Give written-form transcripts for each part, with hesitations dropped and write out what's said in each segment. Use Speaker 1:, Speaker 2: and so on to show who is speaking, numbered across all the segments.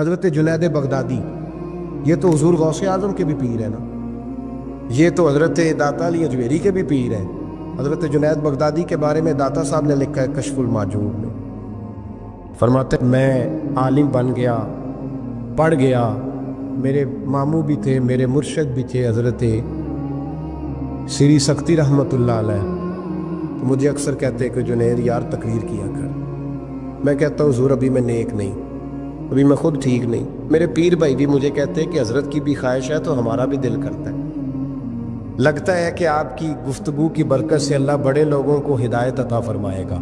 Speaker 1: حضرت جنید بغدادی، یہ تو حضور غوث اعظم کے بھی پیر ہیں نا، یہ تو حضرت داتا علی اجمیری کے بھی پیر ہیں۔ حضرت جنید بغدادی کے بارے میں داتا صاحب نے لکھا ہے کشف الماجوب میں، فرماتے میں عالم بن گیا، پڑھ گیا، میرے ماموں بھی تھے، میرے مرشد بھی تھے حضرت سری سختی رحمۃ اللہ علیہ، تو مجھے اکثر کہتے کہ جنید یار تقریر کیا کر۔ میں کہتا ہوں حضور ابھی میں نیک نہیں، ابھی میں خود ٹھیک نہیں۔ میرے پیر بھائی بھی مجھے کہتے ہیں کہ حضرت کی بھی خواہش ہے تو ہمارا بھی دل کرتا ہے، لگتا ہے کہ آپ کی گفتگو کی برکت سے اللہ بڑے لوگوں کو ہدایت عطا فرمائے گا،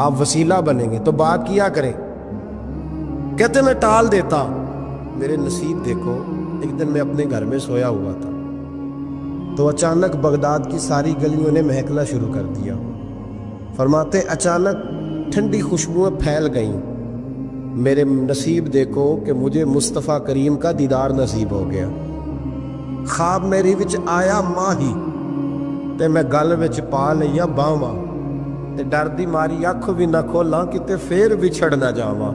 Speaker 1: آپ وسیلہ بنیں گے، تو بات کیا کریں۔ کہتے میں ٹال دیتا، میرے نصیب دیکھو، ایک دن میں اپنے گھر میں سویا ہوا تھا تو اچانک بغداد کی ساری گلیوں نے مہکنا شروع کر دیا۔ فرماتے اچانک ٹھنڈی خوشبوئیں پھیل گئیں، میرے نصیب دیکھو کہ مجھے مصطفیٰ کریم کا دیدار نصیب ہو گیا۔ خواب میری وچ آیا ماہی تے میں گل وچ پا لیا باواں، تے ڈر دی ماری اکھ بھی نہ کھولاں کتے پھر بچھڑ نہ جاواں۔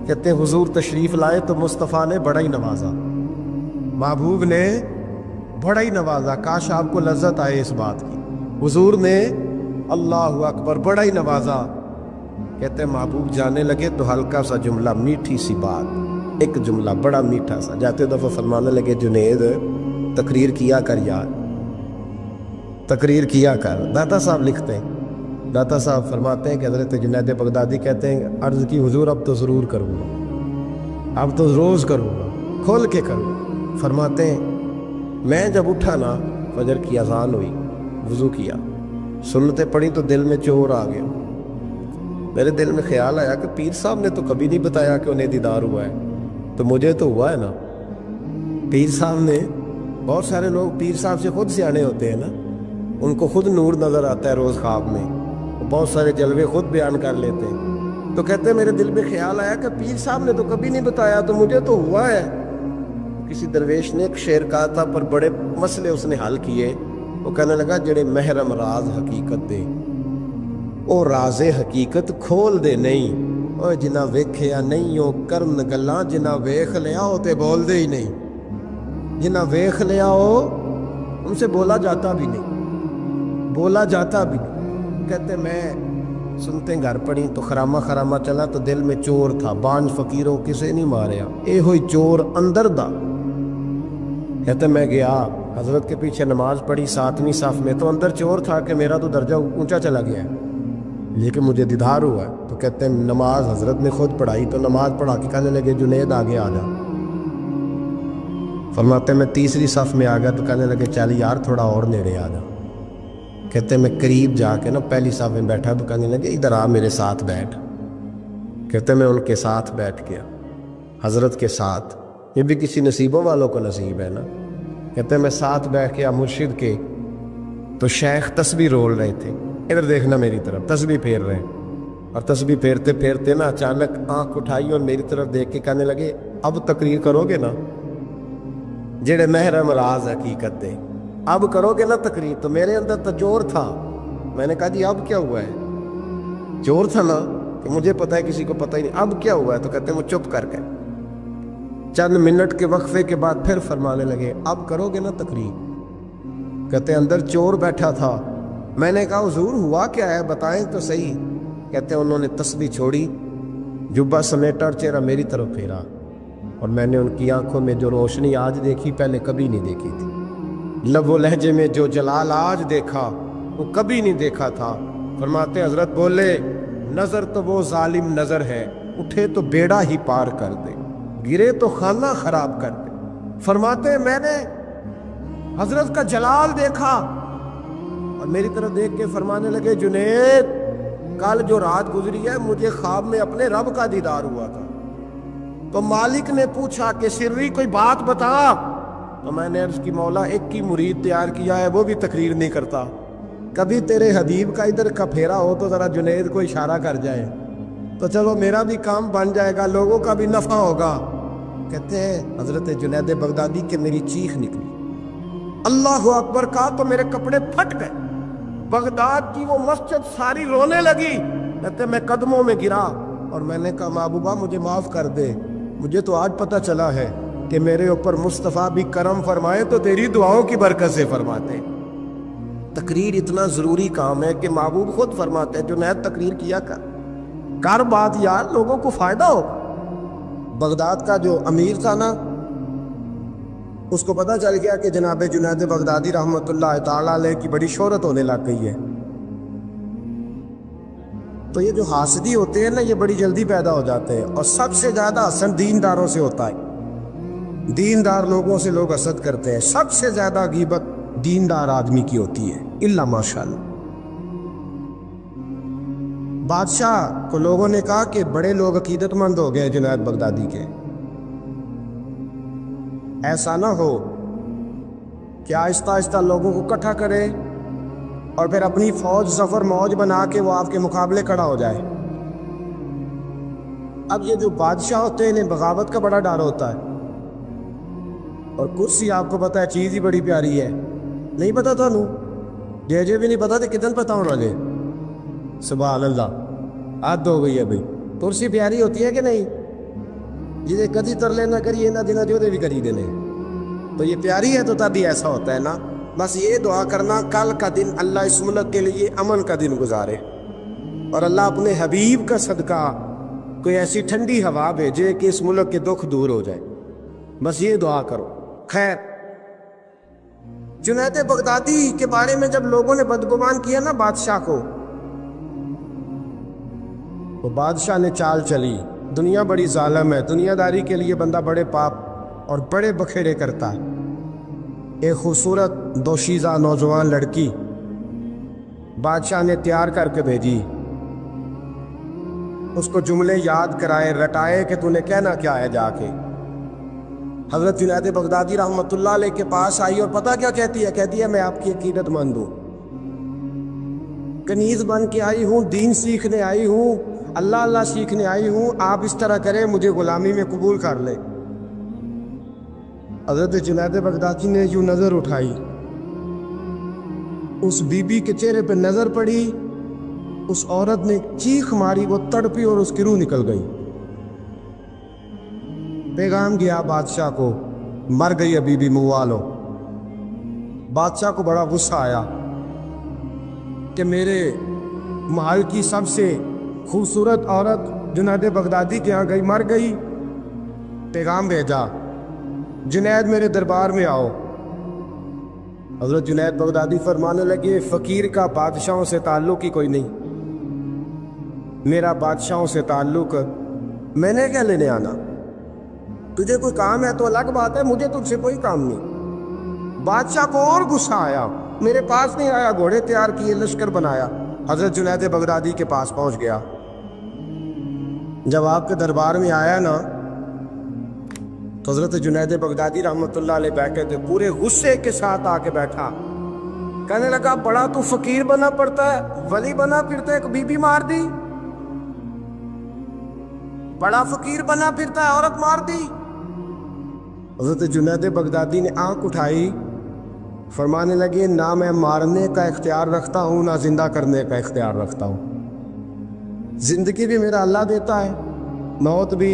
Speaker 1: کہتے ہیں حضور تشریف لائے تو مصطفیٰ نے بڑا ہی نوازا، محبوب نے بڑا ہی نوازا۔ کاش آپ کو لذت آئے اس بات کی، حضور نے اللہ اکبر بڑا ہی نوازا۔ کہتے ہیں محبوب جانے لگے تو ہلکا سا جملہ، میٹھی سی بات، ایک جملہ بڑا میٹھا سا، جاتے دفعہ فرمانے لگے جنید تقریر کیا کر یار، تقریر کیا کر۔ داتا صاحب لکھتے ہیں، داتا صاحب فرماتے ہیں کہ حضرت جنید بغدادی کہتے ہیں عرض کی حضور اب تو ضرور کروں گا، اب تو روز کروں گا، کھول کے کروں گا۔ فرماتے ہیں میں جب اٹھا نا، فجر کی اذان ہوئی، وضو کیا، سنتیں پڑھی تو دل میں چور آ گیا۔ میرے دل میں خیال آیا کہ پیر صاحب نے تو کبھی نہیں بتایا کہ انہیں دیدار ہوا ہے، تو مجھے تو ہوا ہے نا۔ پیر صاحب نے، بہت سارے لوگ پیر صاحب سے خود سیانے ہوتے ہیں نا، ان کو خود نور نظر آتا ہے روز خواب میں، بہت سارے جلوے خود بیان کر لیتے ہیں۔ تو کہتے ہیں میرے دل میں خیال آیا کہ پیر صاحب نے تو کبھی نہیں بتایا، تو مجھے تو ہوا ہے۔ کسی درویش نے ایک شعر کہا تھا پر بڑے مسئلے اس نے حل کیے۔ وہ کہنے لگا جڑے محرم راز حقیقت دے او راز حقیقت کھول دے نہیں، او جنہ ویکھیا نہیں او کرن گلاں، جنہ ویکھ لیا او تے بول دے ہی نہیں، جنہ ویکھ لیا او ان سے بولا جاتا بھی نہیں، بولا جاتا بھی نہیں۔ کہتے میں سنتے گھر پڑی تو خرامہ خرامہ چلا تو دل میں چور تھا، بانج فقیروں کسے نہیں ماریا، اے ہوئی چور اندر دا۔ کہتے میں گیا حضرت کے پیچھے نماز پڑھی 7ویں صف میں، تو اندر چور تھا کہ میرا تو درجہ اونچا چلا گیا ہے لیکن مجھے دیدار ہوا ہے۔ تو کہتے ہیں نماز حضرت نے خود پڑھائی، تو نماز پڑھا کے کہنے لگے جنید آگے آ جا۔ فرماتے میں 3ری صف میں آ گیا تو کہنے لگے چل یار تھوڑا اور نیڑے آ جا۔ کہتے ہیں میں قریب جا کے نا پہلی صف میں بیٹھا تو کہنے لگے ادھر آ میرے ساتھ بیٹھ۔ کہتے ہیں میں ان کے ساتھ بیٹھ گیا، حضرت کے ساتھ، یہ بھی کسی نصیبوں والوں کو نصیب ہے نا۔ کہتے ہیں میں ساتھ بیٹھ گیا مرشد کے، تو شیخ تسبیح رول رہے تھے، ادھر دیکھنا میری طرف، تسبیح پھیر رہے ہیں، اور تسبیح پھیرتے پھیرتے نا اچانک آنکھ اٹھائی اور میری طرف دیکھ کے کہنے لگے اب تقریر کرو گے نا، جڑے محرم راز حقیقت دے، اب کرو گے نا تقریر۔ تو میرے اندر تو چور تھا، میں نے کہا جی اب کیا ہوا ہے؟ چور تھا نا کہ مجھے پتا ہے کسی کو پتہ ہی نہیں، اب کیا ہوا ہے؟ تو کہتے ہیں وہ چپ کر گئے۔ چند منٹ کے وقفے کے بعد پھر فرمانے لگے اب کرو گے نا تقریر۔ کہتے ہیں اندر چور بیٹھا تھا، میں نے کہا حضور ہوا کیا ہے بتائیں تو صحیح۔ کہتے ہیں انہوں نے تسبیح چھوڑی، جبہ سمیٹا اور چہرہ میری طرف پھیرا، اور میں نے ان کی آنکھوں میں جو روشنی آج دیکھی پہلے کبھی نہیں دیکھی تھی، لب و لہجے میں جو جلال آج دیکھا وہ کبھی نہیں دیکھا تھا۔ فرماتے حضرت بولے نظر تو وہ ظالم نظر ہے، اٹھے تو بیڑا ہی پار کر دے، گرے تو خانہ خراب کر دے۔ فرماتے میں نے حضرت کا جلال دیکھا اور میری طرف دیکھ کے فرمانے لگے جنید کل جو رات گزری ہے مجھے خواب میں اپنے رب کا دیدار ہوا تھا۔ تو مالک نے پوچھا کہ سری کوئی بات بتا، تو میں نے عرض کی مولا ایک کی مرید تیار کیا ہے وہ بھی تقریر نہیں کرتا، کبھی تیرے حبیب کا ادھر کا پھیرا ہو تو ذرا جنید کو اشارہ کر جائے تو چلو میرا بھی کام بن جائے گا، لوگوں کا بھی نفع ہوگا۔ کہتے ہیں حضرت جنید بغدادی کے میری چیخ نکلی، اللہ اکبر کہا تو میرے کپڑے پھٹ گئے، بغداد کی وہ مسجد ساری رونے لگی۔ کہتے میں قدموں میں گرا اور میں نے کہا محبوبہ مجھے معاف کر دے، مجھے تو آج پتہ چلا ہے کہ میرے اوپر مصطفیٰ بھی کرم فرمائے تو تیری دعاؤں کی برکت سے فرماتے ہیں۔ تقریر اتنا ضروری کام ہے کہ محبوب خود فرماتے ہیں جنید تقریر کیا کر بات یار، لوگوں کو فائدہ ہو۔ بغداد کا جو امیر تھا نا، اس کو پتہ چل گیا کہ جناب جنید بغدادی رحمۃ اللہ تعالیٰ علیہ کی بڑی شہرت ہونے لگ گئی ہے، تو یہ جو حاسدی ہوتے ہیں نا، یہ بڑی جلدی پیدا ہو جاتے ہیں، اور سب سے زیادہ حسد دینداروں سے ہوتا ہے۔ دیندار لوگوں سے لوگ حسد کرتے ہیں، سب سے زیادہ غیبت دیندار آدمی کی ہوتی ہے، الا ماشاءاللہ۔ بادشاہ کو لوگوں نے کہا کہ بڑے لوگ عقیدت مند ہو گئے جنید بغدادی کے، ایسا نہ ہو کہ آہستہ آہستہ لوگوں کو اکٹھا کرے اور پھر اپنی فوج ظفر موج بنا کے وہ آپ کے مقابلے کھڑا ہو جائے۔ اب یہ جو بادشاہ ہوتے ہیں انہیں بغاوت کا بڑا ڈر ہوتا ہے، اور کرسی آپ کو پتہ ہے چیز ہی بڑی پیاری ہے، نہیں پتا تھا نو جے بھی نہیں پتا تھے کتن پتا ہونا لے۔ سبحان اللہ، حد ہو گئی ہے بھائی، کرسی پیاری ہوتی ہے کہ نہیں؟ جسے کدی ترلے نہ کریے نہ دینا جو دے بھی کری دینے، تو یہ پیاری ہے تو تبھی ایسا ہوتا ہے نا۔ بس یہ دعا کرنا کل کا دن اللہ اس ملک کے لیے امن کا دن گزارے، اور اللہ اپنے حبیب کا صدقہ کوئی ایسی ٹھنڈی ہوا بھیجے کہ اس ملک کے دکھ دور ہو جائے، بس یہ دعا کرو۔ خیر، جنید بغدادی کے بارے میں جب لوگوں نے بدگمان کیا نا بادشاہ کو، تو بادشاہ نے چال چلی، دنیا بڑی ظالم ہے، دنیا داری کے لیے بندہ بڑے پاپ اور بڑے بکھیڑے کرتا ہے۔ ایک خوبصورت دوشیزہ نوجوان لڑکی بادشاہ نے تیار کر کے بھیجی، اس کو جملے یاد کرائے رٹائے کہ تو نے کہنا کیا ہے جا کے۔ حضرت جنید بغدادی رحمۃ اللہ علیہ کے پاس آئی اور پتہ کیا کہتی ہے؟ کہتی ہے میں آپ کی عقیدت مند ہوں، کنیز بن کے آئی ہوں، دین سیکھنے آئی ہوں، اللہ اللہ سیکھنے آئی ہوں، آپ اس طرح کریں مجھے غلامی میں قبول کر لیں۔ حضرت جنید بغدادی نے یوں نظر اٹھائی، اس بی بی کے چہرے پہ نظر پڑی، اس عورت نے چیخ ماری، وہ تڑپی اور اس کی روح نکل گئی۔ پیغام گیا بادشاہ کو، مر گئی ہے بی بی موالو۔ بادشاہ کو بڑا غصہ آیا کہ میرے محل کی سب سے خوبصورت عورت جنید بغدادی کے ہاں گئی، مر گئی۔ پیغام بھیجا، جنید میرے دربار میں آؤ۔ حضرت جنید بغدادی فرمانے لگے فقیر کا بادشاہوں سے تعلق ہی کوئی نہیں، میرا بادشاہوں سے تعلق، میں نے کیا لینے آنا؟ تجھے کوئی کام ہے تو الگ بات ہے، مجھے تجھ سے کوئی کام نہیں۔ بادشاہ کو اور غصہ آیا، میرے پاس نہیں آیا، گھوڑے تیار کیے، لشکر بنایا، حضرت جنید بغدادی کے پاس پہنچ گیا۔ جب آپ کے دربار میں آیا نا تو حضرت جنید بغدادی رحمۃ اللہ علیہ بیٹھے تھے، پورے غصے کے ساتھ آ کے بیٹھا، کہنے لگا بڑا تو فقیر بنا پڑتا ہے، ولی بنا پھرتا ہے، ایک بی بی مار دی، بڑا فقیر بنا پھرتا ہے، عورت مار دی۔ حضرت جنید بغدادی نے آنکھ اٹھائی، فرمانے لگے نہ میں مارنے کا اختیار رکھتا ہوں نہ زندہ کرنے کا اختیار رکھتا ہوں، زندگی بھی میرا اللہ دیتا ہے، موت بھی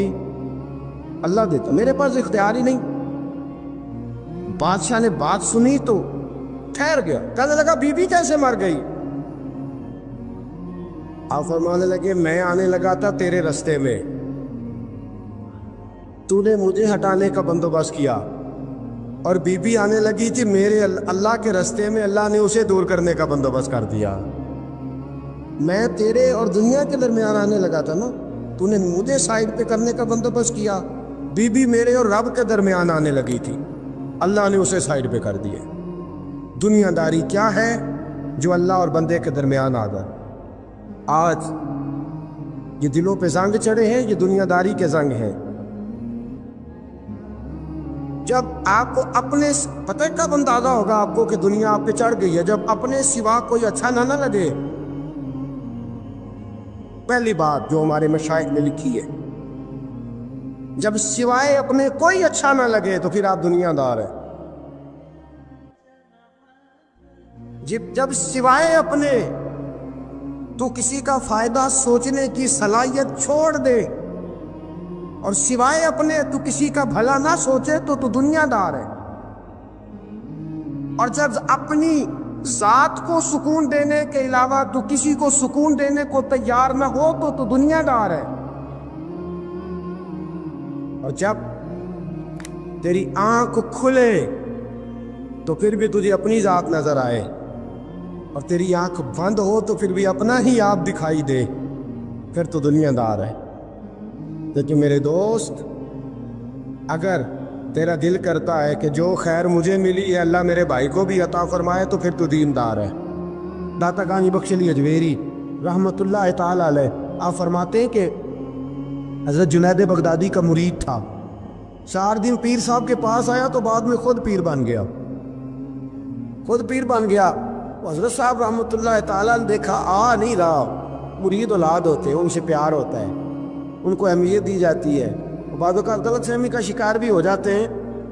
Speaker 1: اللہ دیتا، میرے پاس اختیار ہی نہیں۔ بادشاہ نے بات سنی تو ٹھہر گیا، کہنے لگا بی بی کیسے مر گئی؟ آپ فرمانے لگے میں آنے لگا تھا تیرے رستے میں، تو نے مجھے ہٹانے کا بندوبست کیا، اور بی بی آنے لگی تھی میرے اللہ کے رستے میں، اللہ نے اسے دور کرنے کا بندوبست کر دیا۔ میں تیرے اور دنیا کے درمیان آنے لگا تھا نا، تو نے مجھے سائڈ پہ کرنے کا بندوبست کیا، بی بی میرے اور رب کے درمیان آنے لگی تھی، اللہ نے اسے سائڈ پہ کر دیا۔ دنیا داری کیا ہے؟ جو اللہ اور بندے کے درمیان آ گئے۔ آج یہ دلوں پہ زنگ چڑھے ہیں، یہ دنیا داری کے زنگ ہیں۔ جب آپ کو اپنے پتہ کب اندازہ ہوگا آپ کو کہ دنیا آپ پہ چڑھ گئی ہے؟ جب اپنے سوا کوئی اچھا نہ لگے۔ پہلی بات جو ہمارے مشائخ نے لکھی ہے، جب سوائے اپنے کوئی اچھا نہ لگے تو پھر آپ دنیا دار ہیں۔ جب سوائے اپنے تو کسی کا فائدہ سوچنے کی صلاحیت چھوڑ دے اور سوائے اپنے تو کسی کا بھلا نہ سوچے تو دنیا دار ہے، اور جب اپنی ذات کو سکون دینے کے علاوہ تو کسی کو سکون دینے کو تیار نہ ہو تو دنیا دار ہے۔ اور جب تیری آنکھ کھلے تو پھر بھی تجھے اپنی ذات نظر آئے، اور تیری آنکھ بند ہو تو پھر بھی اپنا ہی آپ دکھائی دے، پھر تو دنیا دار ہے۔ لیکن میرے دوست، اگر تیرا دل کرتا ہے کہ جو خیر مجھے ملی ہے اللہ میرے بھائی کو بھی عطا فرمائے تو پھر تو دیندار ہے۔ داتا گانی بخش علی اجویری رحمۃ اللہ تعالی علیہ آپ فرماتے ہیں کہ حضرت جنید بغدادی کا مرید تھا، 4 دن پیر صاحب کے پاس آیا تو بعد میں خود پیر بن گیا، خود پیر بن گیا۔ حضرت صاحب رحمۃ اللہ تعالیٰ نے دیکھا آ نہیں رہا، مرید اولاد ہوتے ہیں، ان سے پیار ہوتا ہے، ان کو اہمیت دی جاتی ہے، بعض اوقات غلط فہمی کا شکار بھی ہو جاتے ہیں،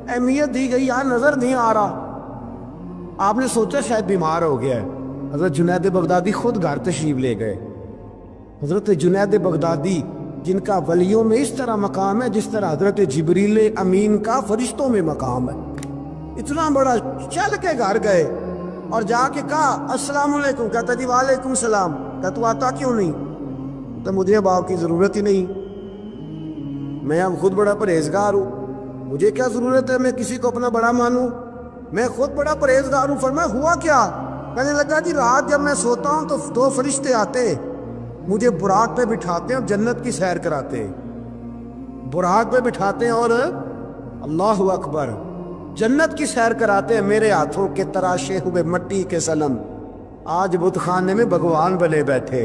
Speaker 1: اہمیت دی گئی، یہاں نظر نہیں آ رہا، آپ نے سوچا شاید بیمار ہو گیا ہے۔ حضرت جنید بغدادی خود گھر تشریف لے گئے۔ حضرت جنید بغدادی جن کا ولیوں میں اس طرح مقام ہے جس طرح حضرت جبریل امین کا فرشتوں میں مقام ہے، اتنا بڑا، چل کے گھر گئے اور جا کے کہا السلام علیکم، کہتا جی وعلیکم السلام، کہتا تو آتا کیوں نہیں؟ تو مجھے اب آپ کی ضرورت ہی نہیں، میں اب خود بڑا پرہیزگار ہوں، مجھے کیا ضرورت ہے میں کسی کو اپنا بڑا مانوں، میں خود بڑا پرہیزگار ہوں۔ فرمایا ہوا کیا؟ کہنے لگا جی رات جب میں سوتا ہوں تو 2 فرشتے آتے مجھے براق پہ بٹھاتے ہیں اور جنت کی سیر کراتے ہیں، براق پہ بٹھاتے ہیں اور اللہ اکبر جنت کی سیر کراتے ہیں، میرے ہاتھوں کے تراشے ہوئے مٹی کے صنم آج بت خانے میں بھگوان بنے بیٹھے،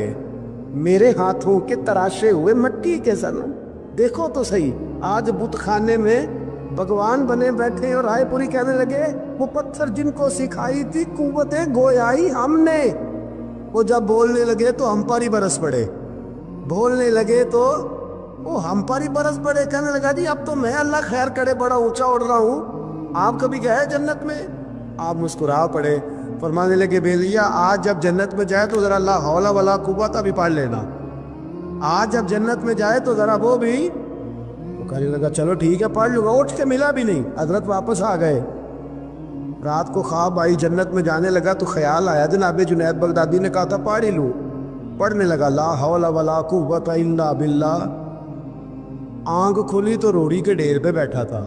Speaker 1: میرے ہاتھوں کے تراشے ہوئے مٹی کے صنم، دیکھو تو صحیح، آج بت خانے میں بھگوان بنے بیٹھے۔ اور رائے پوری کہنے لگے وہ پتھر جن کو سکھائی تھی قوت گویائی ہم نے، وہ جب بولنے لگے تو ہم پر ہی برس پڑے، بولنے لگے تو وہ ہم پر ہی برس پڑے۔ کہنے لگا جی اب تو میں اللہ خیر کرے بڑا اونچا اڑ رہا ہوں، آپ کبھی گئے جنت میں؟ آپ مسکرا پڑے، فرمانے لگے بیلیا آج جب جنت میں جائے تو ذرا لا حول ولا قوت بھی پڑھ لینا، آج جب جنت میں جائے تو ذرا وہ بھی۔ وہ کہنے لگا چلو ٹھیک ہے پڑھ لوں گا، اٹھ کے ملا بھی نہیں، حضرت واپس آ گئے۔ رات کو خواب آئی، جنت میں جانے لگا تو خیال آیا، جناب جنید بغدادی نے کہا تھا پڑھ ہی لوں، پڑھنے لگا لا حول ولا قوت الا باللہ، آنکھ کھلی تو روڑی کے ڈھیر پہ بیٹھا تھا،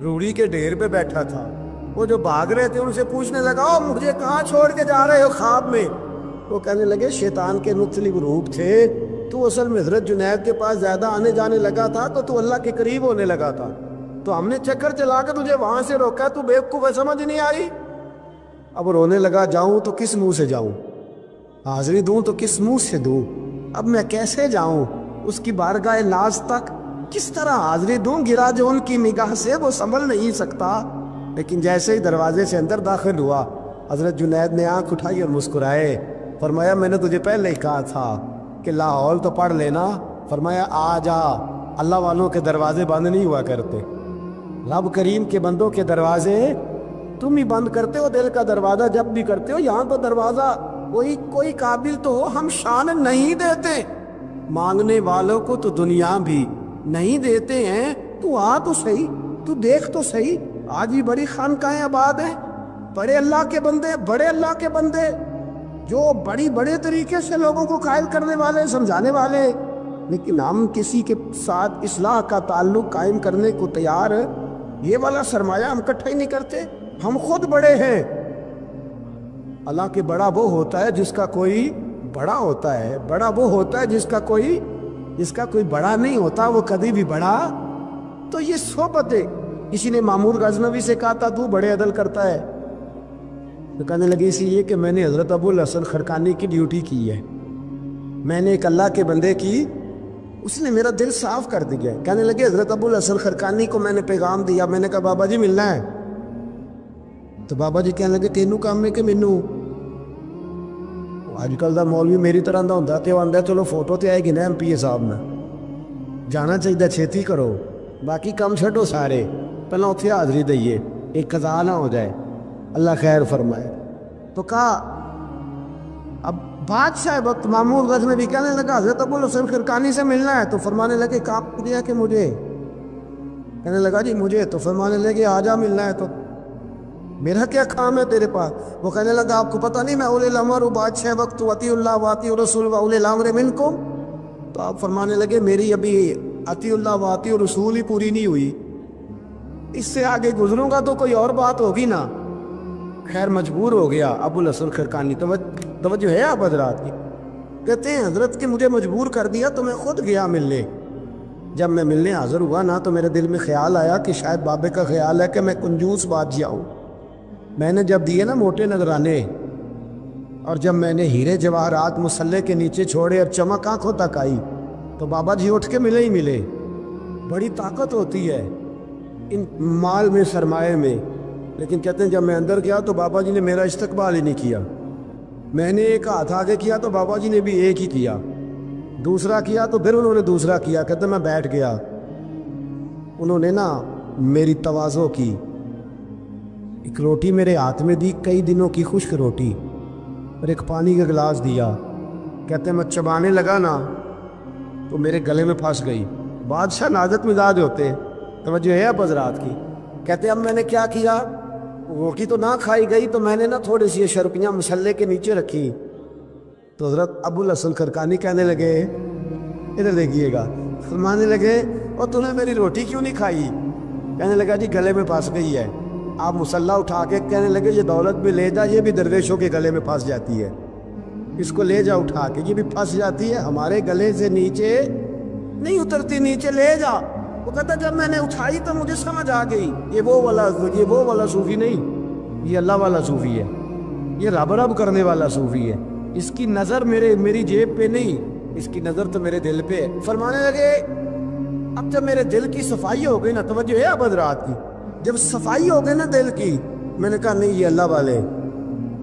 Speaker 1: روڑی کے ڈھیر پہ بیٹھا تھا۔ وہ جو بھاگ رہے تھے ان سے پوچھنے لگا او مجھے کہاں چھوڑ کے جا رہے ہو خواب میں؟ وہ کہنے لگے شیطان کے مختلف روپ تھے، تو اصل میں حضرت جنید کے پاس زیادہ آنے جانے لگا تھا تو اللہ کے قریب ہونے لگا تھا، تو ہم نے چکر چلا کے تجھے وہاں سے روکا، تو بیوقوف ہے، سمجھ نہیں آئی۔ اب رونے لگا جاؤں تو کس منہ سے جاؤں، حاضری دوں تو کس منہ سے دوں، اب میں کیسے جاؤں اس کی بارگاہ ناز تک، کس طرح حاضری دوں، گرا جو ان کی نگاہ سے وہ سنبھل نہیں سکتا۔ لیکن جیسے ہی دروازے سے اندر داخل ہوا حضرت جنید نے آنکھ اٹھائی اور مسکرائے، فرمایا میں نے تجھے پہلے ہی کہا تھا کہ لاہور تو پڑھ لینا، فرمایا آ جا، اللہ والوں کے دروازے بند نہیں ہوا کرتے، رب کریم کے بندوں کے دروازے تم ہی بند کرتے ہو، دل کا دروازہ جب بھی کرتے ہو، یہاں تو دروازہ کوئی قابل تو ہو، ہم شان نہیں دیتے، مانگنے والوں کو تو دنیا بھی نہیں دیتے ہیں، تو آ تو صحیح، تو دیکھ تو صحیح، آج بھی بڑی خانقاہیں آباد ہیں، بڑے اللہ کے بندے جو بڑے طریقے سے لوگوں کو قائل کرنے والے، سمجھانے والے، لیکن ہم کسی کے ساتھ اصلاح کا تعلق قائم کرنے کو تیار، یہ والا سرمایہ ہم اکٹھا ہی نہیں کرتے، ہم خود بڑے ہیں۔ اللہ کے بڑا وہ ہوتا ہے جس کا کوئی بڑا ہوتا ہے، بڑا وہ ہوتا ہے جس کا کوئی بڑا نہیں ہوتا، وہ کبھی بھی بڑا۔ تو یہ صحبت ہے۔ کسی نے مامور غزنوی سے کہا تھا تو بڑے عدل کرتا ہے، تو کہنے لگے اسی لیے کہ میں نے حضرت ابو الحسن خرقانی کی ڈیوٹی کی ہے، میں نے ایک اللہ کے بندے کی، اس نے میرا دل صاف کر دیا۔ کہنے لگے حضرت ابو الحسن خرقانی کو میں نے پیغام دیا، میں نے کہا بابا جی ملنا ہے، تو بابا جی کہنے لگے تینوں کام میں کہ مینوں آج کل دا مولوی میری طرح دا ہوندا تے آندا چلو فوٹو تے آئے گی نا ایم پی اے صاحب نے جانا چاہیے، چھیتی کرو، باقی کام چھڈو سارے، پہلے اتنے حاضری دئیے، ایک قضا نہ ہو جائے، اللہ خیر فرمائے۔ تو کہا اب بادشاہ وقت محمود غزنوی کہنے لگا حضرت ابو الحسن خرقانی سے ملنا ہے، تو فرمانے لگے کام دیا کہ مجھے، کہنے لگا جی مجھے، تو فرمانے لگے آجا ملنا ہے تو میرا کیا کام ہے تیرے پاس؟ وہ کہنے لگا آپ کو پتہ نہیں میں اولی الامر ہوں، بادشاہ وقت اطیعوا اللہ واطیعوا الرسول واولی الامر منکم؟ تو آپ فرمانے لگے میری ابھی اطیعوا اللہ واطیعوا الرسول ہی پوری نہیں ہوئی، اس سے آگے گزروں گا تو کوئی اور بات ہوگی نا۔ خیر مجبور ہو گیا ابو الحسن خرقانی، توجہ ہے آپ حضرات کی؟ کہتے ہیں حضرت کہ مجھے مجبور کر دیا تو میں خود گیا ملنے۔ جب میں ملنے حاضر ہوا نا تو میرے دل میں خیال آیا کہ شاید بابے کا خیال ہے کہ میں کنجوس بادشاہ ہوں۔ میں نے جب دیے نا موٹے نذرانے، اور جب میں نے ہیرے جواہرات مسلح کے نیچے چھوڑے اور چمک آنکھوں تک آئی تو بابا جی اٹھ کے ملے ہی ملے۔ بڑی طاقت ہوتی ہے ان مال میں، سرمایہ میں، لیکن کہتے ہیں جب میں اندر گیا تو بابا جی نے میرا استقبال ہی نہیں کیا۔ میں نے ایک ہاتھ آگے کیا تو بابا جی نے بھی ایک ہی کیا، دوسرا کیا تو پھر انہوں نے دوسرا کیا۔ کہتے ہیں میں بیٹھ گیا، انہوں نے نا میری تواضع کی، ایک روٹی میرے ہاتھ میں دی، کئی دنوں کی خشک روٹی، اور ایک پانی کا گلاس دیا۔ کہتے ہیں میں چبانے لگا نا تو میرے گلے میں پھنس گئی۔ بادشاہ نازک مزاج ہوتے ہیں، توجہ ہے اب حضرات کی؟ کہتے ہیں اب میں نے کیا کیا، روٹی تو نہ کھائی گئی تو میں نے نا تھوڑی سی شرپیاں مسلح کے نیچے رکھی۔ تو حضرت ابو الحسن خرقانی کہنے لگے، ادھر دیکھیے گا، فرمانے لگے اور تو نے میری روٹی کیوں نہیں کھائی؟ کہنے لگا جی گلے میں پھنس گئی ہے۔ آپ مسلح اٹھا کے کہنے لگے یہ دولت بھی لے جا، یہ بھی درویشوں کے گلے میں پھنس جاتی ہے، اس کو لے جا اٹھا کے، یہ بھی پھنس جاتی ہے، ہمارے گلے سے نیچے نہیں اترتی، نیچے لے جا۔ وہ کہتا جب میں نے اٹھائی تو مجھے سمجھ آ گئی یہ وہ والا صوفی نہیں، یہ اللہ والا صوفی ہے، یہ رب رب کرنے والا صوفی ہے، اس کی نظر میری جیب پہ نہیں، اس کی نظر تو میرے دل پہ ہے۔ فرمانے لگے اب جب میرے دل کی صفائی ہو گئی نا، توجہ ہے اب حضرات کی، جب صفائی ہو گئی نا دل کی، میں نے کہا نہیں یہ اللہ والے۔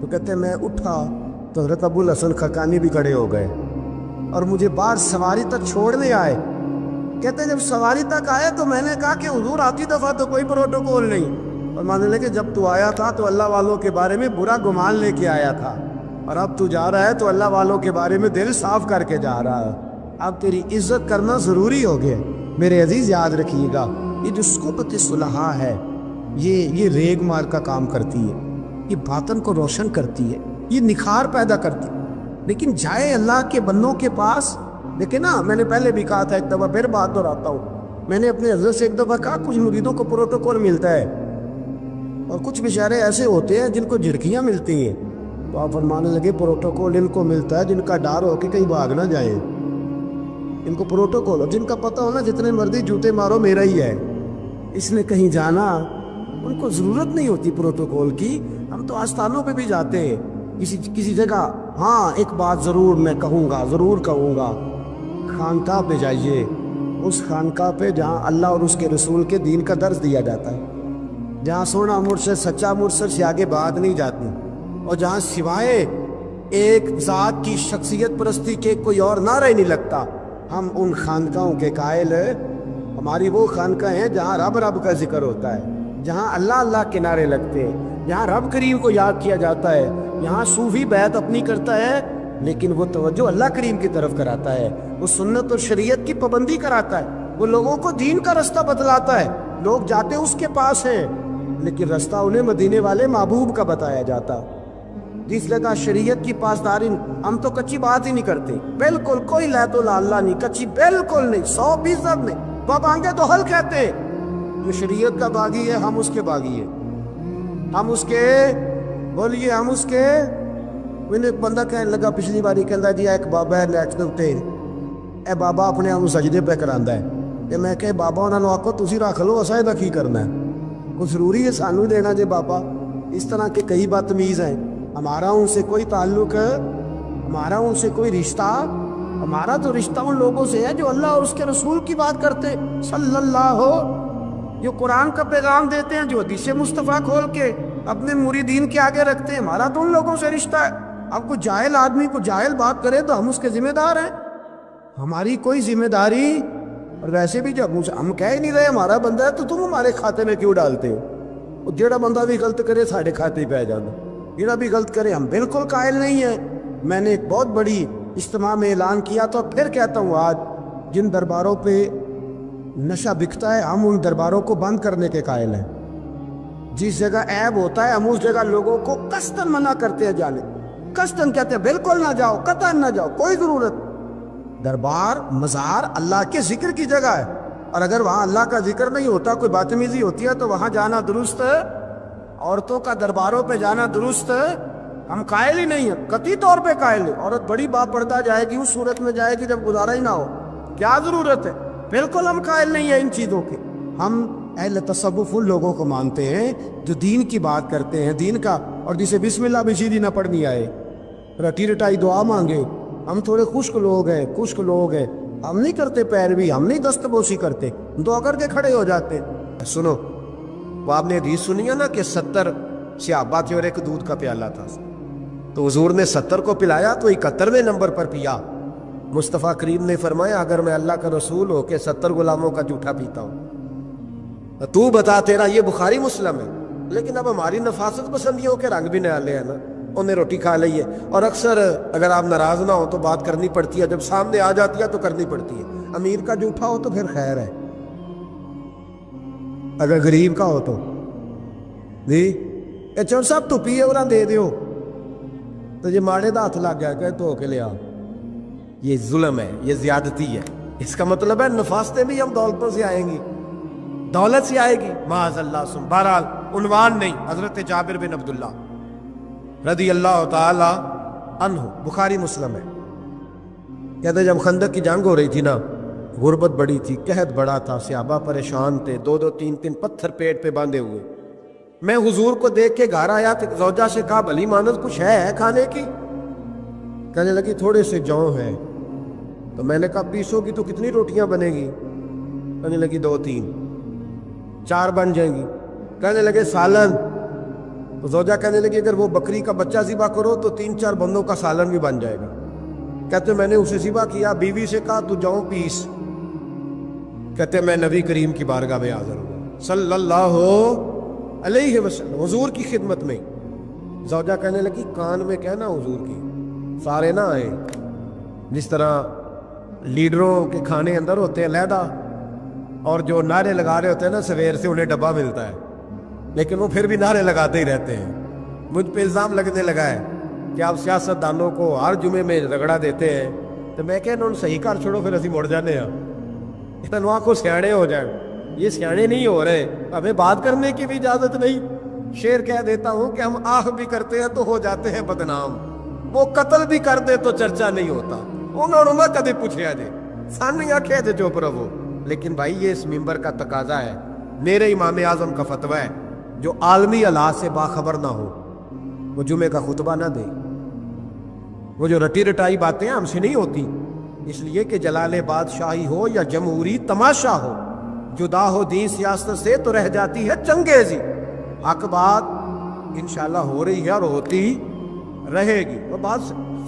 Speaker 1: تو کہتے ہیں میں اٹھا تو حضرت ابو الحسن خرقانی بھی کھڑے ہو گئے اور مجھے باہر سواری تک چھوڑنے آئے۔ کہتے ہیں جب سواری تک آئے تو میں نے کہا کہ حضور آتی دفعہ تو کوئی پروٹوکول نہیں، اور ماننے لگے جب تو آیا تھا تو اللہ والوں کے بارے میں برا گمان لے کے آیا تھا، اور اب تو جا رہا ہے تو اللہ والوں کے بارے میں دل صاف کر کے جا رہا ہے، اب تیری عزت کرنا ضروری ہو گیا۔ میرے عزیز یاد رکھیے گا، یہ جو صحبت صلحاء ہے یہ ریگ مار کا کام کرتی ہے، یہ باطن کو روشن کرتی ہے، یہ نکھار پیدا کرتی ہے۔ لیکن جائے اللہ کے بندوں کے پاس، دیکھیں نا میں نے پہلے بھی کہا تھا، ایک دفعہ پھر بات دہراتا ہوں، میں نے اپنے حضرت سے ایک دفعہ کہا کچھ مریدوں کو پروٹوکول ملتا ہے اور کچھ بیچارے ایسے ہوتے ہیں جن کو جھڑکیاں ملتی ہیں، تو آپ فرمانے لگے پروٹوکول ان کو ملتا ہے جن کا ڈر ہو کہ کہیں بھاگ نہ جائیں، ان کو پروٹوکول، اور جن کا پتہ ہونا جتنے مرضی جوتے مارو میرا ہی ہے، اس نے کہیں جانا، ان کو ضرورت نہیں ہوتی پروٹوکول کی۔ ہم تو آستانوں پہ بھی جاتے ہیں کسی جگہ، ہاں ایک بات ضرور میں ضرور کہوں گا، خانقاہ پہ جائیے، اس خانقاہ پہ جہاں اللہ اور اس کے رسول کے دین کا درس دیا جاتا ہے، جہاں سونا مرشد سچا مرشد سے آگے بات نہیں جاتی، اور جہاں سوائے ایک ذات کی شخصیت پرستی کے کوئی اور نعرہ ہی نہیں لگتا، ہم ان خانقاہوں کے قائل ہیں۔ ہماری وہ خانقاہ ہیں جہاں رب رب کا ذکر ہوتا ہے، جہاں اللہ اللہ کے نعرے لگتے ہیں، جہاں رب کریم کو یاد کیا جاتا ہے، یہاں صوفی بیعت اپنی کرتا ہے لیکن وہ توجہ اللہ کریم کی طرف کراتا ہے، وہ سنت اور شریعت کی پابندی کراتا ہے، وہ لوگوں کو دین کا رستہ بتلاتا ہے۔ لوگ جاتے اس کے پاس ہیں لیکن رستہ انہیں مدینے والے محبوب کا بتایا جاتا۔ جس لگا شریعت کی پاسداری، ہم تو کچی بات ہی نہیں کرتے، بالکل کوئی لہت و لالا نہیں، کچی بالکل نہیں، 100% نہیں، بابانگے تو حل کہتے ہیں، جو شریعت کا باغی ہے ہم اس کے باغی ہیں، ہم اس کے، بولیے ہم اس کے۔ میں نے ایک بندہ کہنے لگا پچھلی باری، کہندا جی ایک بابا ہے نیٹ دے اتے، اے بابا اپنے آپ سجدے پہ کراندا ہے، تے میں کہ بابا انہاں نوں آکھو تسی رکھ لو، اساں دا کی کرنا ہے، کوئی ضروری ہے سانوں دینا جے بابا؟ اس طرح کے کئی بدتمیز ہیں، ہمارا ان سے کوئی تعلق، ہمارا ان سے کوئی رشتہ، ہمارا تو رشتہ ان لوگوں سے ہے جو اللہ اور اس کے رسول کی بات کرتے صلی اللہ ہو، جو قرآن کا پیغام دیتے ہیں، جو حدیث مصطفیٰ کھول کے اپنے مریدین کے آگے رکھتے ہیں، ہمارا تو ان لوگوں سے رشتہ ہے۔ اب کوئی جاہل آدمی کو جاہل بات کرے تو ہم اس کے ذمہ دار ہیں، ہماری کوئی ذمہ داری، اور ویسے بھی جب ہم کہہ ہی نہیں رہے ہمارا بندہ ہے تو تم ہمارے کھاتے میں کیوں ڈالتے ہو؟ جیڑا بندہ بھی غلط کرے ساڑھے کھاتے ہی پہ جانا، جیڑا بھی غلط کرے، ہم بالکل قائل نہیں ہیں میں نے ایک بہت بڑی اجتماع میں اعلان کیا تو پھر کہتا ہوں آج جن درباروں پہ نشہ بکتا ہے ہم ان درباروں کو بند کرنے کے قائل ہیں. جس جگہ عیب ہوتا ہے ہم اس جگہ لوگوں کو قصداً منع کرتے ہیں جانے. قصداً کہتے ہیں بالکل نہ جاؤ، قطعاً نہ جاؤ، کوئی ضرورت. دربار مزار اللہ کے ذکر کی جگہ ہے، اور اگر وہاں اللہ کا ذکر نہیں ہوتا، کوئی بدتمیزی ہوتی ہے تو وہاں جانا درست ہے. عورتوں کا درباروں پہ جانا درست ہے؟ ہم قائل ہی نہیں ہیں، قطعی طور پہ قائل ہیں. عورت بڑی باپردہ جائے گی اس صورت میں جائے گی جب گزارا ہی نہ ہو، کیا ضرورت ہے؟ بالکل ہم قائل نہیں ہیں ان چیزوں کے. ہم اہل تصوف ان لوگوں کو مانتے ہیں جو دین کی بات کرتے ہیں، دین کا، اور جسے بسم اللہ بھی سیدھی نہ پڑھنی آئے، رٹی رٹائی دعا مانگے. ہم تھوڑے خشک لوگ ہیں، ہم نہیں کرتے پیروی، ہم نہیں دست بوسی کرتے، دعا کر کے کھڑے ہو جاتے. سنو، وہ آپ نے حدیث سنی ہے نا کہ 70 صحابہ تھے اور ایک دودھ کا پیالہ تھا، تو حضور نے 70 کو پلایا تو 71ویں نمبر پر پیا. مصطفیٰ کریم نے فرمایا اگر میں اللہ کا رسول ہو کے 70 غلاموں کا جھوٹا پیتا ہوں تو بتا، تیرا یہ بخاری مسلم ہے. لیکن اب ہماری نفاست پسندیوں کے رنگ بھی نیا لے ہیں نا، انہیں روٹی کھا لی ہے، اور اکثر اگر آپ ناراض نہ ہو تو بات کرنی پڑتی ہے، جب سامنے آ جاتی ہے تو کرنی پڑتی ہے. امیر کا جھوٹا ہو تو پھر خیر ہے، اگر غریب کا ہو تو جی چور صاحب تو پیے اور دے دیو تو یہ ماڑے دا ہاتھ لگ گیا کہ تو کے لیا، یہ ظلم ہے، یہ زیادتی ہے. اس کا مطلب ہے نفاستیں بھی ہم دولتوں سے آئیں گی، دولت سے آئے گی، معاذ اللہ. بہرحال عنوان نہیں، حضرت جابر بن عبداللہ رضی اللہ تعالی عنہ، بخاری مسلم ہے، کہتے جب خندق کی جنگ ہو رہی تھی نا، غربت بڑی تھی، قحط بڑا تھا، صحابہ پریشان تھے، 2-2 3-3 پتھر پیٹ پہ باندھے ہوئے. میں حضور کو دیکھ کے گھر آیا تو زوجہ سے کہا بھلی مانت کچھ ہے کھانے کی؟ کہنے لگی تھوڑے سے جوں ہیں. تو میں نے کہا پیسو گی تو کتنی روٹیاں بنے گی؟ کہنے لگی 2-3، 4 بن جائیں گی. کہنے لگے سالن. تو زوجہ کہنے لگی اگر وہ بکری کا بچہ ذبح کرو تو 3-4 بندوں کا سالن بھی بن جائے گا. کہتے میں نے اسے ذبح کیا، بیوی سے کہا تو جاؤ پیس. کہتے میں نبی کریم کی بارگاہ میں حاضر ہوں صلی اللہ علیہ وسلم، حضور کی خدمت میں. زوجہ کہنے لگی کان میں کہنا حضور کی، سارے نہ آئے. جس طرح لیڈروں کے کھانے اندر ہوتے ہیں علیحدہ، اور جو نعرے لگا رہے ہوتے ہیں نا سویر سے انہیں ڈبہ ملتا ہے، لیکن وہ پھر بھی نعرے لگاتے ہی رہتے ہیں. مجھ پہ الزام لگنے لگا ہے کہ آپ سیاست دانوں کو ہر جمعے میں رگڑا دیتے ہیں. تو میں کہ انہوں نے صحیح کر چھوڑو، پھر اسی مڑ جانے ہیں. اتنا کو سیاڑے ہو جائیں، یہ سیاڑے نہیں ہو رہے، ہمیں بات کرنے کی بھی اجازت نہیں. شعر کہہ دیتا ہوں کہ ہم آہ بھی کرتے ہیں تو ہو جاتے ہیں بدنام، وہ قتل بھی کر دے تو چرچا نہیں ہوتا. انہوں نے کدے پوچھا جے سانیاں کہہ دے چپ رہو. لیکن بھائی یہ اس ممبر کا تقاضا ہے، میرے امام اعظم کا فتویٰ ہے، جو عالمی حالات سے باخبر نہ ہو وہ جمعے کا خطبہ نہ دے. وہ جو رٹی رٹائی باتیں ہم سے نہیں ہوتی، اس لیے کہ جلال بادشاہی ہو یا جمہوری تماشا ہو، جدا ہو دین سیاست سے تو رہ جاتی ہے چنگیزی. حق بات انشاءاللہ ہو رہی ہے اور ہوتی رہے گی. وہ بات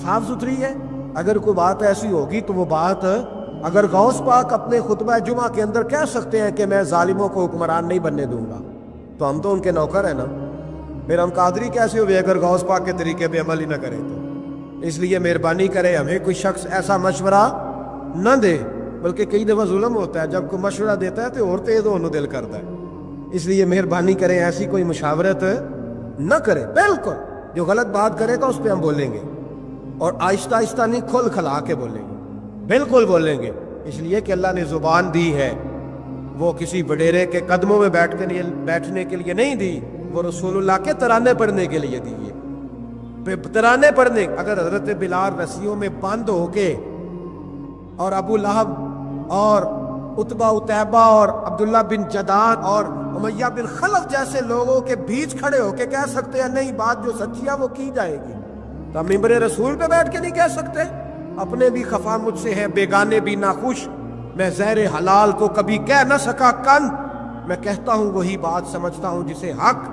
Speaker 1: صاف ستھری ہے. اگر کوئی بات ایسی ہوگی تو وہ بات، اگر غوث پاک اپنے خطبہ جمعہ کے اندر کہہ سکتے ہیں کہ میں ظالموں کو حکمران نہیں بننے دوں گا، تو ہم تو ان کے نوکر ہیں نا. پھر ہم قادری کیسے ہوئے اگر غوث پاک کے طریقے پہ عمل ہی نہ کریں تو؟ اس لیے مہربانی کرے ہمیں کوئی شخص ایسا مشورہ نہ دے. بلکہ کئی دفعہ ظلم ہوتا ہے، جب کوئی مشورہ دیتا ہے تو اور تیز ہونے دل کرتا ہے. اس لیے مہربانی کریں ایسی کوئی مشاورت نہ کرے. بالکل جو غلط بات کرے گا اس پہ ہم بولیں گے، اور آہستہ آہستہ نہیں، کھل کھلا کے بولیں گے، بالکل بولیں گے. اس لیے کہ اللہ نے زبان دی ہے، وہ کسی وڈیرے کے قدموں میں بیٹھنے کے لیے نہیں دی، وہ رسول اللہ کے ترانے پڑھنے کے لیے دی ہے. ترانے پڑھنے. اگر حضرت بلال رسیوں میں بند ہو کے اور ابو لہب اور عتبہ اتیبہ اور عبداللہ بن جدان اور امیہ بن خلف جیسے لوگوں کے بیچ کھڑے ہو کے کہہ سکتے ہیں نہیں بات جو سچی ہے وہ کی جائے گی، تو ہم ممبر رسول پہ بیٹھ کے نہیں کہہ سکتے؟ اپنے بھی خفا مجھ سے ہیں، بیگانے بھی ناخوش، میں زہر حلال کو کبھی کہہ نہ سکا کن، میں کہتا ہوں وہی بات سمجھتا ہوں جسے حق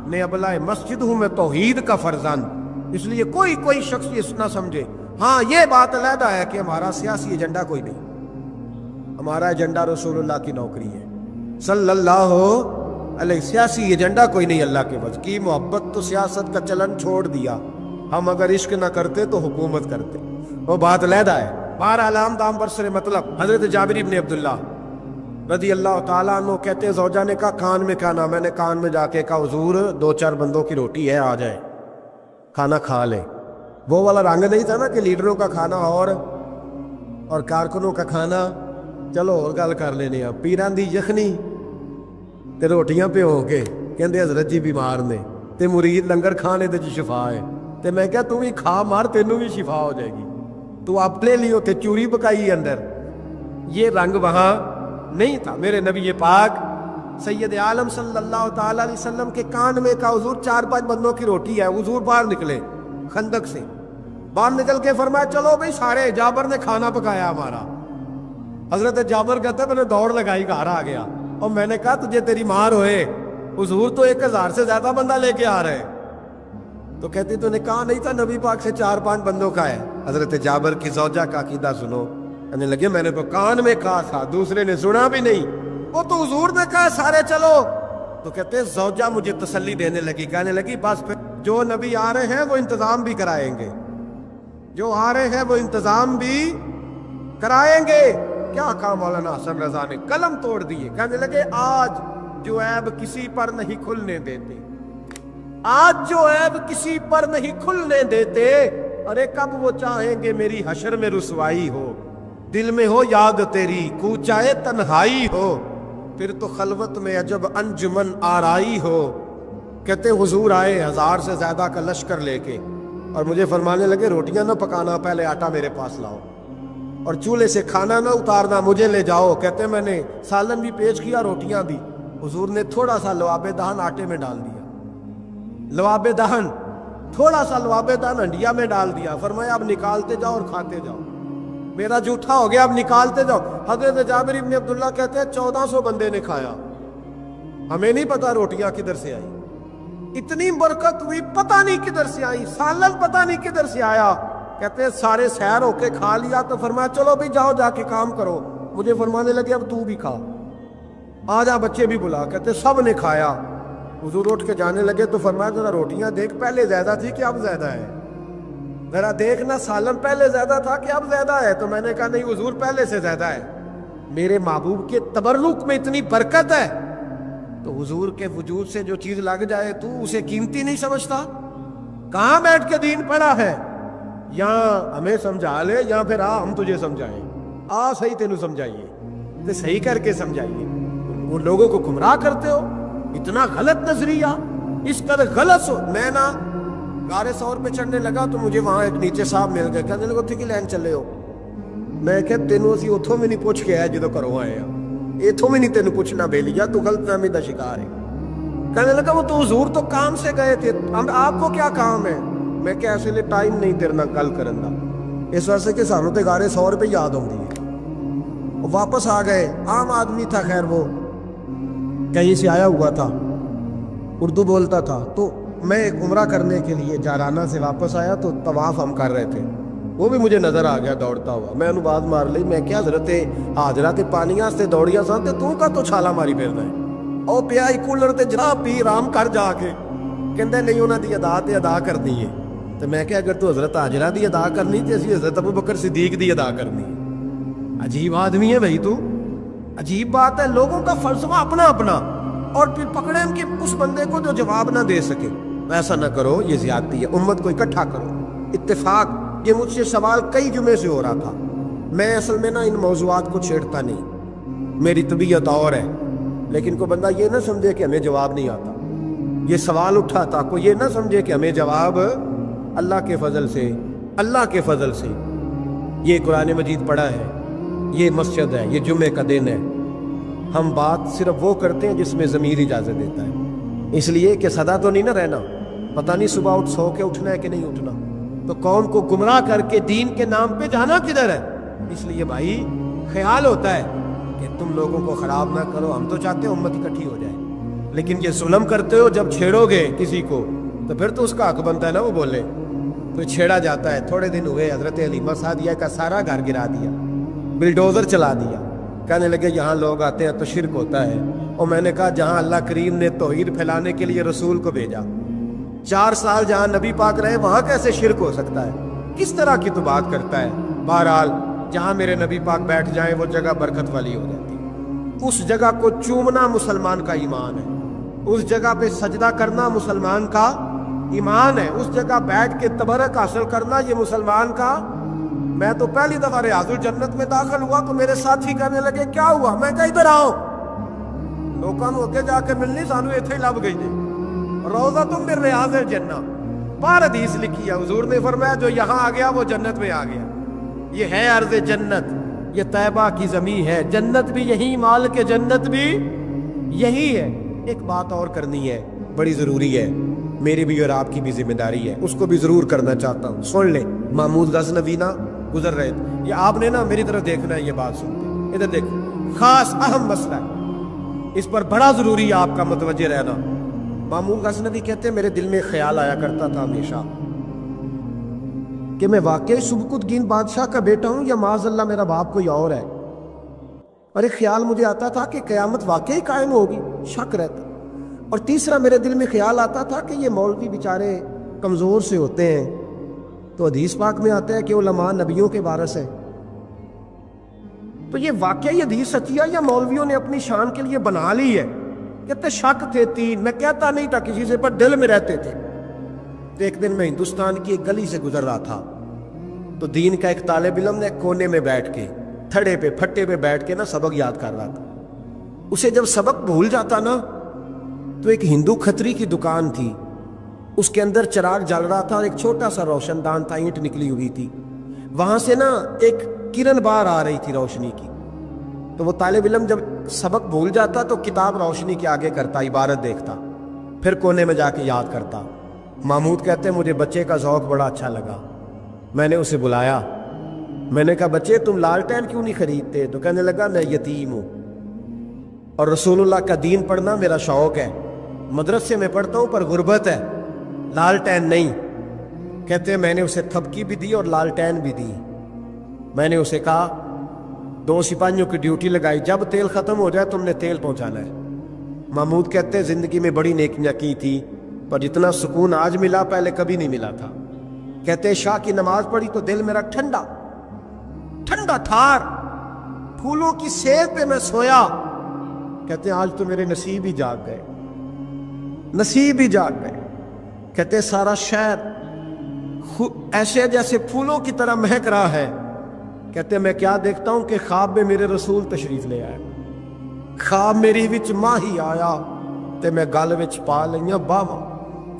Speaker 1: نے ابلہ مسجد ہوں میں توحید کا فرزند. اس لیے کوئی شخص یہ نہ سمجھے. ہاں یہ بات علیحدہ ہے کہ ہمارا سیاسی ایجنڈا کوئی نہیں، ہمارا ایجنڈا رسول اللہ کی نوکری ہے صلی اللہ علیہ. سیاسی ایجنڈا کوئی نہیں. اللہ کے بس کی محبت تو سیاست کا چلن چھوڑ دیا. ہم اگر عشق نہ کرتے تو حکومت کرتے، وہ بات علیحدہ ہے۔ بہرحال عام دام برسر مطلب حضرت جابر ابن عبداللہ رضی اللہ تعالیٰ عنہ کہتے ہیں زوجہ نے کہا کان میں کھانا، میں نے کان میں جا کے کہا حضور 2-4 بندوں کی روٹی ہے، آ جائے کھانا کھا لیں۔ وہ والا رنگ نہیں تھا نا کہ لیڈروں کا کھانا اور کارکنوں کا کھانا چلو اور گل کر لینے، پیران دی یخنی تے روٹیاں پہ ہو کے کہندے حضرت جی بیمار نے تے مرید لنگر کھانے تے شفا ہے، تے میں کہا تو بھی کھا مار تینوں بھی شفا ہو جائے گی، تو اپنے لیے تے چوری پکائی اندر۔ یہ رنگ وہاں نہیں تھا۔ میرے نبی پاک سید عالم صلی اللہ تعالیٰ علیہ وسلم کے کان میں کہا حضور 4-5 بندوں کی روٹی ہے۔ حضور باہر نکلے خندق سے، باہر نکل کے فرمایا چلو بھائی سارے، جابر نے کھانا پکایا ہمارا۔ حضرت جابر کہتا ہے میں نے دوڑ لگائی، گھر آ گیا اور میں نے کہا تجھے تیری مار ہوئے، حضور تو 1000 سے زیادہ بندہ لے کے آ رہے۔ تو کہتی تو نے کہا نہیں تھا نبی پاک سے 4-5 بندوں کا ہے۔ حضرت جابر کی زوجہ کا عقیدہ سنو، کہنے لگے میں نے تو کان میں کہا تھا، دوسرے نے سنا بھی نہیں، وہ تو حضور نے کہا سارے چلو۔ تو کہتے زوجہ مجھے تسلی دینے لگی، کہنے لگی بس پھر جو نبی آ رہے ہیں وہ انتظام بھی کرائیں گے، جو آ رہے ہیں وہ انتظام بھی کرائیں گے۔ کیا کہا مولانا حسن رضا نے، قلم توڑ دیے، کہنے لگے آج جو عیب کسی پر نہیں کھلنے دیتے، آج جو عیب کسی پر نہیں کھلنے دیتے، ارے کب وہ چاہیں گے میری حشر میں رسوائی ہو، دل میں ہو یاد تیری کوچائے تنہائی ہو، پھر تو خلوت میں عجب انجمن آرائی ہو۔ کہتے حضور آئے 1000 سے زیادہ کا لشکر لے کے اور مجھے فرمانے لگے روٹیاں نہ پکانا، پہلے آٹا میرے پاس لاؤ، اور چولہے سے کھانا نہ اتارنا، مجھے لے جاؤ۔ کہتے میں نے سالن بھی پیش کیا، روٹیاں بھی، حضور نے تھوڑا سا لواب دہن آٹے میں ڈال دیا، لواب دہن تھوڑا سا لواب دہن ہنڈیا میں ڈال دیا، فرمایا اب نکالتے جاؤ اور کھاتے جاؤ، میرا جھوٹا ہو گیا اب نکالتے جاؤ۔ حضرت جابر ابن عبداللہ کہتے ہیں 1400 بندے نے کھایا، ہمیں نہیں پتا روٹیاں کدھر سے آئی، اتنی برکت ہوئی پتہ نہیں کدھر سے آئی، سالن پتہ نہیں کدھر سے آیا۔ کہتے ہیں سارے سیر ہو کے کھا لیا تو فرمایا چلو بھی جاؤ جا کے کام کرو، مجھے فرمانے لگے اب تو بھی کھا، آ جا بچے بھی بلا۔ کہتے سب نے کھایا، حضور اٹھ کے جانے لگے تو فرمایا ذرا روٹیاں دیکھ، پہلے زیادہ تھی کہ اب زیادہ ہے، ذرا دیکھنا سالن پہلے زیادہ تھا کہ اب زیادہ ہے۔ تو میں نے کہا نہیں حضور پہلے سے زیادہ ہے، میرے محبوب کے تبرک میں اتنی برکت ہے، تو حضور کے وجود سے جو چیز لگ جائے تو اسے قیمتی نہیں سمجھتا؟ کہاں بیٹھ کے دین پڑھا ہے؟ یہاں ہمیں سمجھا لے یا پھر ہم تجھے سمجھائیں، صحیح تینوں سمجھائیے تو صحیح کر کے سمجھائیے۔ وہ لوگوں کو گمراہ کرتے ہو، اتنا غلط نظریہ، اس قدر غلط میں نا غار ثور پہ چڑھنے لگا تو مجھے وہاں ایک نیچے صاحب مل گئے، کہنے لگے اتھے کی لین چلے ہو؟ میں کہ تینوں اسی اتھوں میں نہیں پوچھ کے آئے جدو کرو آئے ہیں، اتھوں میں نہیں تینوں پوچھنا بے لیا، تو غلط فہمی دا شکار ہے۔ کہنے لگا وہ تو حضور تو کام سے گئے تھے، آپ کو کیا کام ہے؟ میں کہ ایسے لئے ٹائم نہیں تیرے نہ گل کرن دا، اس واسطے کہ سانوں تے غار ثور پہ یاد ہوں دی۔ واپس آ گئے، عام آدمی تھا، خیر وہ کہیں سے آیا ہوا تھا، اردو بولتا تھا، تو میں ایک عمرہ کرنے کے لیے جارانہ سے واپس آیا تو طواف ہم کر رہے تھے، وہ بھی مجھے نظر آ گیا دوڑتا ہوا، میں انہوں بات مار لی، میں کیا حضرت حاجرہ تے پانیاں سے دوڑیا سان تے تو کا تو چھالا ماری پھردا ہے، او پیا ہی کولر تے جا پی رام کر جا کے، کہندے نہیں انہاں دی ادا تے ادا کرنی ہے۔ تو میں کہ اگر تو حضرت حاجرہ دی ادا کرنی تے اسی حضرت ابوبکر صدیق دی ادا کرنی ہے۔ عجیب آدمی ہے بھائی تو، عجیب بات ہے، لوگوں کا فلسفہ اپنا اپنا، اور پھر پکڑے ہم کہ اس بندے کو جو جواب نہ دے سکے۔ ایسا نہ کرو، یہ زیادتی ہے، امت کو اکٹھا کرو، اتفاق۔ یہ مجھ سے سوال کئی جمعے سے ہو رہا تھا، میں اصل میں نا ان موضوعات کو چھیڑتا نہیں، میری طبیعت اور ہے، لیکن کوئی بندہ یہ نہ سمجھے کہ ہمیں جواب نہیں آتا، یہ سوال اٹھا تھا، کوئی یہ نہ سمجھے کہ ہمیں جواب اللہ کے فضل سے، اللہ کے فضل سے، یہ قرآن مجید پڑھا ہے، یہ مسجد ہے، یہ جمعے کا دن ہے، ہم بات صرف وہ کرتے ہیں جس میں ضمیر اجازت دیتا ہے، اس لیے کہ سدا تو نہیں نہ رہنا، پتہ نہیں صبح اٹھ سو کے اٹھنا ہے کہ نہیں اٹھنا، تو قوم کو گمراہ کر کے دین کے نام پہ جانا کدھر ہے؟ اس لیے بھائی خیال ہوتا ہے کہ تم لوگوں کو خراب نہ کرو، ہم تو چاہتے ہیں امت اکٹھی ہو جائے، لیکن یہ ظلم کرتے ہو، جب چھیڑو گے کسی کو تو پھر تو اس کا حق بنتا ہے نا وہ بولے، تو چھیڑا جاتا ہے۔ تھوڑے دن ہوئے حضرت حلیمہ سعدیہ کا سارا گھر گرا دیا، بلڈوزر چلا دیا، کہنے لگے یہاں لوگ آتے ہیں تو شرک ہوتا ہے، اور میں نے کہا جہاں اللہ کریم نے توحید پھیلانے کے لیے رسول کو بھیجا، 4 سال جہاں نبی پاک رہے وہاں کیسے شرک ہو سکتا ہے؟ کس طرح کی تو بات کرتا ہے؟ بہرحال جہاں میرے نبی پاک بیٹھ جائیں وہ جگہ برکت والی ہو جاتی ہے۔ اس جگہ کو چومنا مسلمان کا ایمان ہے، اس جگہ پہ سجدہ کرنا مسلمان کا ایمان ہے، اس جگہ بیٹھ کے تبرک حاصل کرنا یہ مسلمان کا۔ میں تو پہلی دفعہ ریاض الجنت میں داخل ہوا تو میرے ساتھی کہنے لگے کیا ہوا؟ میں کہا ادھر آؤ، لوگوں کو اگے جا کے ملنی، سانو ایتھے ہی لب گئی جی روضۃ من ریاض الجنہ۔ بار حدیث لکھی ہے، حضور نے فرمایا جو یہاں آ گیا وہ جنت میں آ گیا۔ یہ ہے عرض جنت، یہ طیبہ کی زمین ہے، جنت بھی یہی، مال کے جنت بھی یہی ہے۔ ایک بات اور کرنی ہے، بڑی ضروری ہے، میری بھی اور آپ کی بھی ذمہ داری ہے، اس کو بھی ضرور کرنا چاہتا ہوں۔ سن لیں، محمود غزنوی نا گزر رہے تھے، یہ آپ نے نا میری طرف دیکھنا ہے، یہ بات سنتے ادھر دیکھو، خاص اہم مسئلہ ہے، اس پر بڑا ضروری ہے آپ کا متوجہ رہنا۔ محمود غزنوی کہتے ہیں میرے دل میں خیال آیا کرتا تھا ہمیشہ کہ میں واقعی سبکتگین بادشاہ کا بیٹا ہوں یا معاذ اللہ میرا باپ کوئی اور ہے۔ اور ایک خیال مجھے آتا تھا کہ قیامت واقعی قائم ہوگی، شک رہتا۔ اور تیسرا میرے دل میں خیال آتا تھا کہ یہ مولوی بیچارے کمزور سے ہوتے ہیں، تو حدیث پاک میں آتا ہے کہ علماء نبیوں کے وارث ہیں، تو یہ واقعی حدیث سچی ہے یا مولویوں نے اپنی شان کے لیے بنا لی ہے؟ کہتے شک تھے 3، میں کہتا نہیں تھا کسی سے، پر دل میں رہتے تھے۔ تو ایک دن میں ہندوستان کی ایک گلی سے گزر رہا تھا، تو دین کا ایک طالب علم نے کونے میں بیٹھ کے تھڑے پہ پھٹے پہ بیٹھ کے نا سبق یاد کر رہا تھا۔ اسے جب سبق بھول جاتا نا تو ایک ہندو کھتری کی دکان تھی، اس کے اندر چراغ جل رہا تھا اور ایک چھوٹا سا روشن دان تھا، اینٹ نکلی ہوئی تھی، وہاں سے نا ایک کرن بار آ رہی تھی روشنی کی۔ تو وہ طالب علم جب سبق بھول جاتا تو کتاب روشنی کے آگے کرتا، عبارت دیکھتا، پھر کونے میں جا کے یاد کرتا۔ محمود کہتے ہیں مجھے بچے کا ذوق بڑا اچھا لگا، میں نے اسے بلایا، میں نے کہا بچے تم لالٹین کیوں نہیں خریدتے؟ تو کہنے لگا میں یتیم ہوں اور رسول اللہ کا دین پڑھنا میرا شوق ہے، مدرسے میں پڑھتا ہوں پر غربت ہے، لالٹین نہیں۔ کہتے ہیں میں نے اسے تھپکی بھی دی اور لالٹین بھی دی۔ میں نے اسے کہا 2 سپاہیوں کی ڈیوٹی لگائی، جب تیل ختم ہو جائے تم نے تیل پہنچانا ہے۔ محمود کہتے ہیں زندگی میں بڑی نیکیاں کی تھی پر جتنا سکون آج ملا پہلے کبھی نہیں ملا تھا۔ کہتے ہیں شاہ کی نماز پڑھی تو دل میرا ٹھنڈا ٹھنڈا تھار، پھولوں کی سیب پہ میں سویا۔ کہتے ہیں آج تو میرے نصیب ہی جاگ گئے، نصیب ہی جاگ گئے۔ کہتے ہیں سارا شہر ایسے جیسے پھولوں کی طرح مہک رہا ہے۔ کہتے ہیں میں کیا دیکھتا ہوں کہ خواب میں میرے رسول تشریف لے آئے، خواب میری وچ ماہی آیا تے میں گل وچ پا لئیاں باواں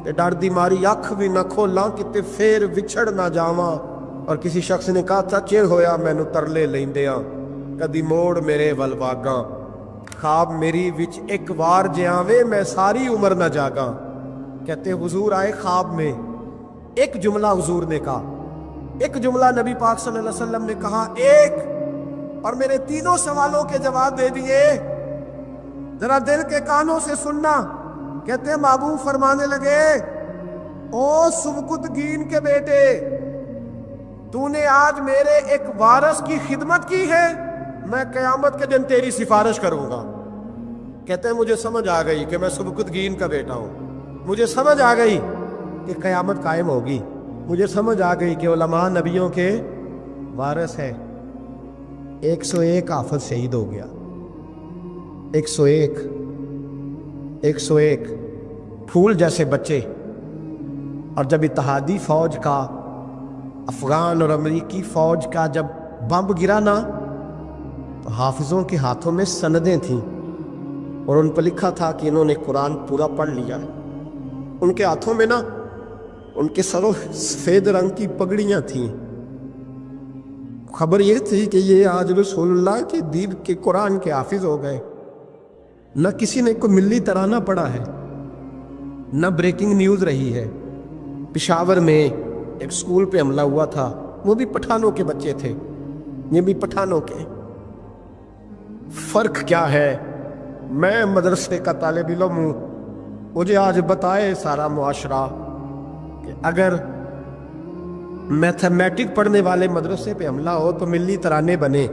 Speaker 1: تے ڈر دی ماری اکھ بھی نہ کھولاں کتے پھر وچھڑ نہ جاواں۔ اور کسی شخص نے کہا تھا چر ہویا مینوں ترلے لیندیاں کدی موڑ میرے ول واگاں، خواب میری وچ ایک وار جیاوے میں ساری عمر نہ جاگاں۔ کہتے حضور آئے خواب میں، ایک جملہ حضور نے کہا، ایک جملہ نبی پاک صلی اللہ علیہ وسلم نے کہا ایک، اور میرے تینوں سوالوں کے جواب دے دیے، ذرا دل کے کانوں سے سننا۔ کہتے ہیں محبوب فرمانے لگے او سبکتگین کے بیٹے، تو نے آج میرے ایک وارث کی خدمت کی ہے، میں قیامت کے دن تیری سفارش کروں گا۔ کہتے ہیں مجھے سمجھ آ گئی کہ میں سبکتگین کا بیٹا ہوں، مجھے سمجھ آ گئی کہ قیامت قائم ہوگی، مجھے سمجھ آ گئی کہ علماء نبیوں کے وارث ہیں۔ 101 حافظ شہید ہو گیا، 101 پھول جیسے بچے۔ اور جب اتحادی فوج کا، افغان اور امریکی فوج کا جب بم گرا نا تو حافظوں کے ہاتھوں میں سندیں تھیں اور ان پر لکھا تھا کہ انہوں نے قرآن پورا پڑھ لیا ہے۔ ان کے ہاتھوں میں نا ان کے سروں سفید رنگ کی پگڑیاں تھیں، خبر یہ تھی کہ یہ آج رسول اللہ کے دین کے قرآن کے حافظ ہو گئے۔ نہ کسی نے کوئی ملی ترانہ پڑھا ہے، نہ بریکنگ نیوز رہی ہے۔ پشاور میں ایک سکول پہ حملہ ہوا تھا، وہ بھی پٹھانوں کے بچے تھے، یہ بھی پٹھانوں کے۔ فرق کیا ہے؟ میں مدرسے کا طالب علم ہوں، مجھے آج بتائے سارا معاشرہ کہ اگر میتھمیٹک پڑھنے والے مدرسے پہ حملہ ہو تو ملی ترانے بنے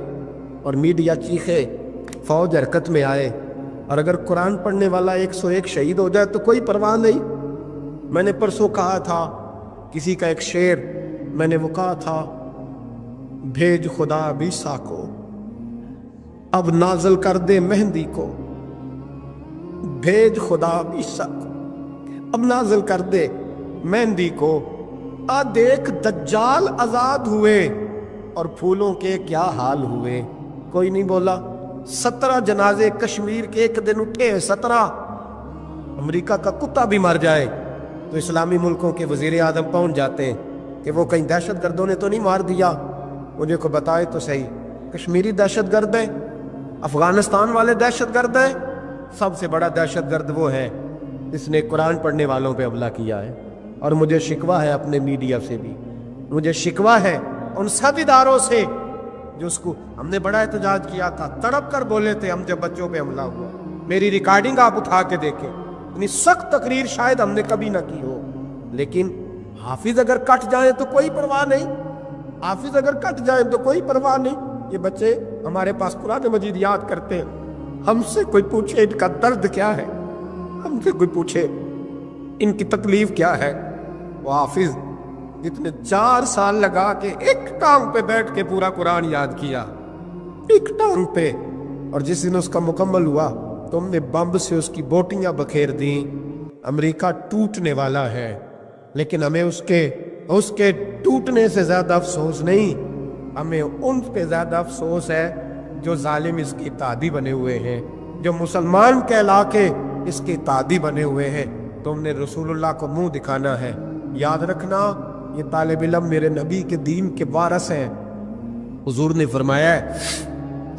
Speaker 1: اور میڈیا چیخے، فوج حرکت میں آئے، اور اگر قرآن پڑھنے والا 101 شہید ہو جائے تو کوئی پرواہ نہیں۔ میں نے پرسوں کہا تھا کسی کا ایک شعر، میں نے وہ کہا تھا، بھیج خدا عیسیٰ کو اب نازل کر دے مہندی کو، بھیج خدا عیسیٰ کو اب نازل کر دے مہندی کو، آ دیکھ دجال آزاد ہوئے اور پھولوں کے کیا حال ہوئے۔ کوئی نہیں بولا۔ 17 جنازے کشمیر کے ایک دن اٹھے، 17۔ امریکہ کا کتا بھی مر جائے تو اسلامی ملکوں کے وزیر اعظم پہنچ جاتے ہیں کہ وہ کہیں دہشت گردوں نے تو نہیں مار دیا، مجھے کو بتائے تو صحیح۔ کشمیری دہشت گرد ہے، افغانستان والے دہشت گرد ہیں، سب سے بڑا دہشت گرد وہ ہے جس نے قرآن پڑھنے والوں پہ حملہ کیا ہے۔ اور مجھے شکوہ ہے اپنے میڈیا سے بھی، مجھے شکوہ ہے ان سب اداروں سے جو اس کو، ہم نے بڑا احتجاج کیا تھا، تڑپ کر بولے تھے ہم جب بچوں پہ حملہ ہوا۔ میری ریکارڈنگ آپ اٹھا کے دیکھیں، اتنی سخت تقریر شاید ہم نے کبھی نہ کی ہو، لیکن حافظ اگر کٹ جائیں تو کوئی پرواہ نہیں، حافظ اگر کٹ جائیں تو کوئی پرواہ نہیں۔ یہ بچے ہمارے پاس قرآن مجید یاد کرتے ہیں، ہم سے کوئی پوچھے ان کا درد کیا ہے، ہم سے کوئی پوچھے ان کی تکلیف کیا ہے۔ وہ حافظ جتنے 4 سال لگا کے ایک ٹانگ پہ بیٹھ کے پورا قرآن یاد کیا، ایک ٹانگ پہ، اور جس دن اس کا مکمل ہوا تم نے بمب سے اس کی بوٹیاں بکھیر دیں۔ امریکہ ٹوٹنے والا ہے، لیکن ہمیں اس کے ٹوٹنے سے زیادہ افسوس نہیں، ہمیں ان پہ زیادہ افسوس ہے جو ظالم اس کی اتحادی بنے ہوئے ہیں، جو مسلمان کہلا کے اس کے اتحادی بنے ہوئے ہیں۔ تم نے رسول اللہ کو منہ دکھانا ہے۔ یاد رکھنا یہ طالب علم میرے نبی کے دین کے وارث ہیں۔ حضور نے فرمایا ہے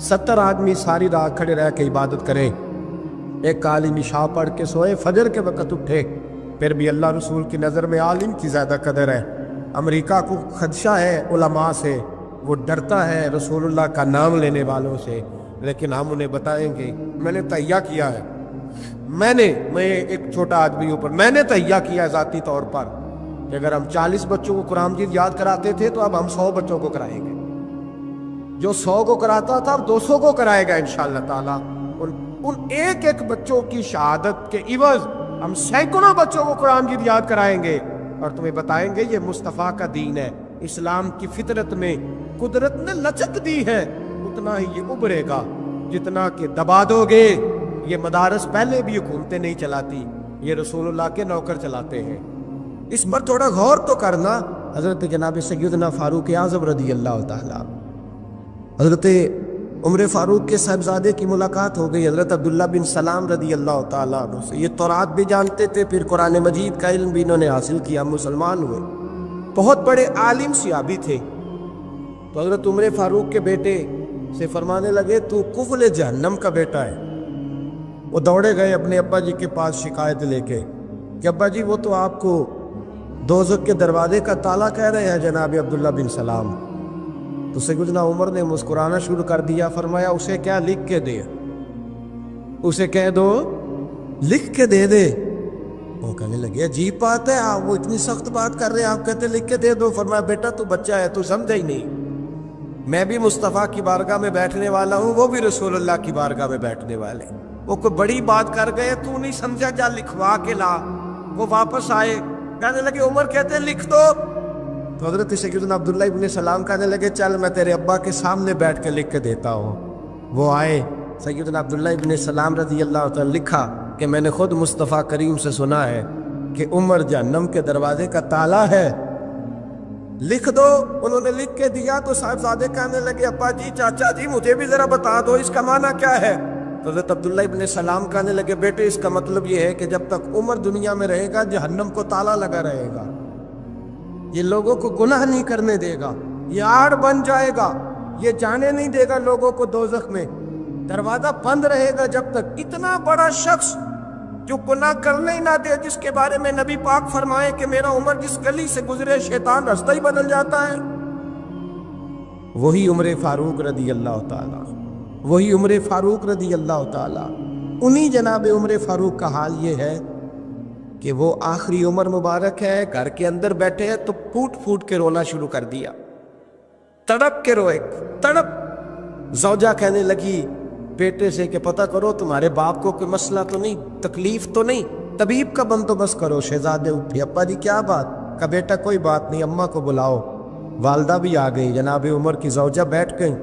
Speaker 1: 70 آدمی ساری رات کھڑے رہ کے عبادت کریں، ایک عالم عشاء پڑھ کے سوئے، فجر کے وقت اٹھے، پھر بھی اللہ رسول کی نظر میں عالم کی زیادہ قدر ہے۔ امریکہ کو خدشہ ہے علماء سے، وہ ڈرتا ہے رسول اللہ کا نام لینے والوں سے، لیکن ہم انہیں بتائیں گے، میں نے تہیہ کیا ہے، میں ایک چھوٹا آدمی اوپر میں نے تہیہ کیا ہے ذاتی طور پر کہ اگر ہم 40 بچوں کو قرآن مجید یاد کراتے تھے تو اب ہم 100 بچوں کو کرائیں گے، جو 100 کو کراتا تھا اب 200 کو کرائے گا انشاءاللہ تعالی۔ ان ایک بچوں کی شہادت کے عوض ہم سینکڑوں بچوں کو قرآن مجید یاد کرائیں گے، اور تمہیں بتائیں گے یہ مصطفیٰ کا دین ہے، اسلام کی فطرت میں قدرت نے لچک دی ہے، اتنا ہی یہ ابھرے گا جتنا کہ دبا دو گے۔ یہ مدارس پہلے بھی حکومتیں نہیں چلاتی، یہ رسول اللہ کے نوکر چلاتے ہیں۔ اس پر تھوڑا غور تو کرنا۔ حضرت جناب سیدنا فاروق اعظم رضی اللہ تعالیٰ، حضرت عمر فاروق کے صاحبزادے کی ملاقات ہو گئی حضرت عبداللہ بن سلام رضی اللہ تعالیٰ عنہ سے۔ یہ تورات بھی جانتے تھے، پھر قرآن مجید کا علم بھی انہوں نے حاصل کیا، مسلمان ہوئے، بہت بڑے عالم صحابی تھے۔ تو حضرت عمر فاروق کے بیٹے سے فرمانے لگے تو کفل جہنم کا بیٹا ہے۔ وہ دوڑے گئے اپنے ابا جی کے پاس شکایت لے کے کہ ابا جی وہ تو آپ کو دوزخ کے دروازے کا تالا کہہ رہے ہیں جناب عبداللہ بن سلام۔ تو سیدنا عمر نے مسکرانا شروع کر دیا، فرمایا اسے کیا لکھ کے دے، اسے کہہ دو لکھ کے دے دے۔ وہ کہنے لگے عجیب بات ہے، آپ وہ اتنی سخت بات کر رہے ہیں، آپ کہتے لکھ کے دے دو۔ فرمایا بیٹا تو بچہ ہے، تو سمجھا ہی نہیں، میں بھی مصطفیٰ کی بارگاہ میں بیٹھنے والا ہوں، وہ بھی رسول اللہ کی بارگاہ میں بیٹھنے والے، وہ کوئی بڑی بات کر گئے، تو نہیں سمجھا، جا لکھوا کے لا۔ وہ واپس آئے، کہنے لگے عمر کہتے ہیں لکھ دو۔ تو حضرت سیدنا عبداللہ ابن سلام کہنے لگے چل میں تیرے ابا کے سامنے بیٹھ کے لکھ کے دیتا ہوں۔ وہ آئے، سیدنا عبداللہ ابن سلام رضی اللہ تعالیٰ لکھا کہ میں نے خود مصطفیٰ کریم سے سنا ہے کہ عمر جہنم کے دروازے کا تالا ہے، لکھ دو۔ انہوں نے لکھ کے دیا تو صاحبزادے کہنے لگے ابا جی چاچا جی مجھے بھی ذرا بتا دو اس کا معنی کیا ہے۔ تو حضرت عبداللہ ابن سلام کہنے لگے بیٹے اس کا مطلب یہ ہے کہ جب تک عمر دنیا میں رہے گا جہنم کو تالا لگا رہے گا، یہ لوگوں کو گناہ نہیں کرنے دے گا، یہ آڑ بن جائے گا، یہ جانے نہیں دے گا لوگوں کو دوزخ میں، دروازہ بند رہے گا جب تک۔ اتنا بڑا شخص جو گناہ کرنے ہی نہ دے، جس کے بارے میں نبی پاک فرمائے کہ میرا عمر جس گلی سے گزرے شیطان رستہ ہی بدل جاتا ہے، وہی عمر فاروق رضی اللہ تعالیٰ، وہی عمر فاروق رضی اللہ تعالیٰ۔ انہی جناب عمر فاروق کا حال یہ ہے کہ وہ آخری عمر مبارک ہے، گھر کے اندر بیٹھے ہیں تو پھوٹ پھوٹ کے رونا شروع کر دیا، تڑپ کے روئے، تڑپ۔ زوجہ کہنے لگی بیٹے سے کہ پتہ کرو تمہارے باپ کو کوئی مسئلہ تو نہیں، تکلیف تو نہیں؟ طبیب کا بندوبست کرو۔ شہزادے اٹھے، ابا جی کیا بات؟ کہ بیٹا کوئی بات نہیں، اماں کو بلاؤ۔ والدہ بھی آ گئی، جناب عمر کی زوجہ بیٹھ گئی۔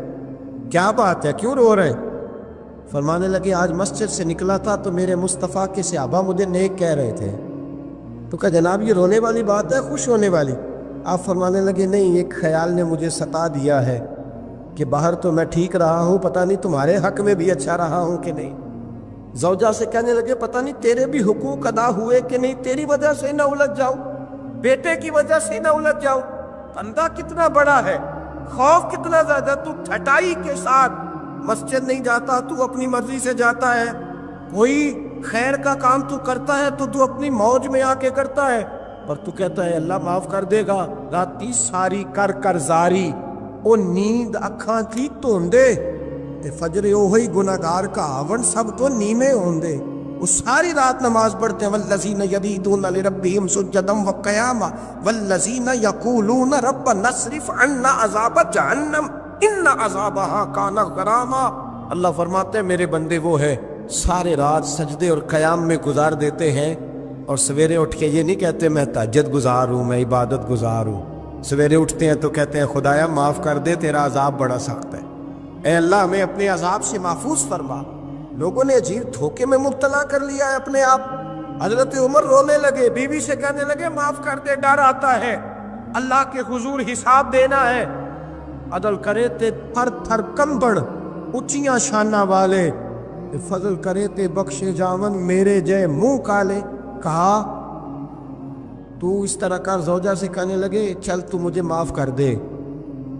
Speaker 1: کیا بات ہے، کیوں رو رہے ہیں؟ فرمانے لگے آج مسجد سے نکلا تھا تو میرے مصطفیٰ کے صحابہ مجھے نیک کہہ رہے تھے۔ تو کہا جناب یہ رونے والی بات ہے، خوش ہونے والی؟ آپ فرمانے لگے نہیں، ایک خیال نے مجھے ستا دیا ہے کہ باہر تو میں ٹھیک رہا ہوں، پتہ نہیں تمہارے حق میں بھی اچھا رہا ہوں کہ نہیں۔ زوجہ سے کہنے لگے پتہ نہیں تیرے بھی حقوق ادا ہوئے کہ نہیں، تیری وجہ سے نہ الجھ جاؤں، بیٹے کی وجہ سے نہ الجھ جاؤں۔ بندہ کتنا بڑا ہے، خوف کتنا زیادہ، تو ٹھٹائی کے ساتھ مسجد نہیں جاتا، تو اپنی مرضی سے جاتا ہے، کوئی خیر کا کام تو کرتا ہے تو اپنی موج میں آ کے کرتا ہے، پر تو کہتا ہے اللہ معاف کر دے گا۔ راتی ساری کر کر زاری، او نیند اکھاں تھی توندے تے فجر اوہی گناہگار کا آون سب تو نیمے ہوندے۔ وہ ساری رات نماز پڑھتے ہیں، والذین یبیتون لربہم سجدا وقیاما والذین یقولون ربنا اصرف عنا عذاب جہنم ان عذابہا کان غراما۔ اللہ فرماتے ہیں میرے بندے وہ ہے سارے رات سجدے اور قیام میں گزار دیتے ہیں، اور سویرے اٹھ کے یہ نہیں کہتے میں تہجد گزار ہوں، میں عبادت گزار ہوں۔ سویرے اٹھتے ہیں تو کہتے ہیں خدایا معاف کر دے، تیرا عذاب بڑا سخت ہے، اے اللہ ہمیں اپنے عذاب سے محفوظ فرما۔ لوگوں نے عجیب دھوکے میں مبتلا کر لیا ہے اپنے آپ۔ حضرت عمر رونے لگے، بیوی سے کہنے لگے معاف کر دے، ڈر آتا ہے، اللہ کے حضور حساب دینا ہے۔ عدل کرے تے تھر تھر کمبڑ اچیاں شانہ والے، فضل کرے تے بخشے جاون میرے جے منہ کالے۔ کہا تو اس طرح کر، زوجہ سے کہنے لگے چل تو مجھے معاف کر دے،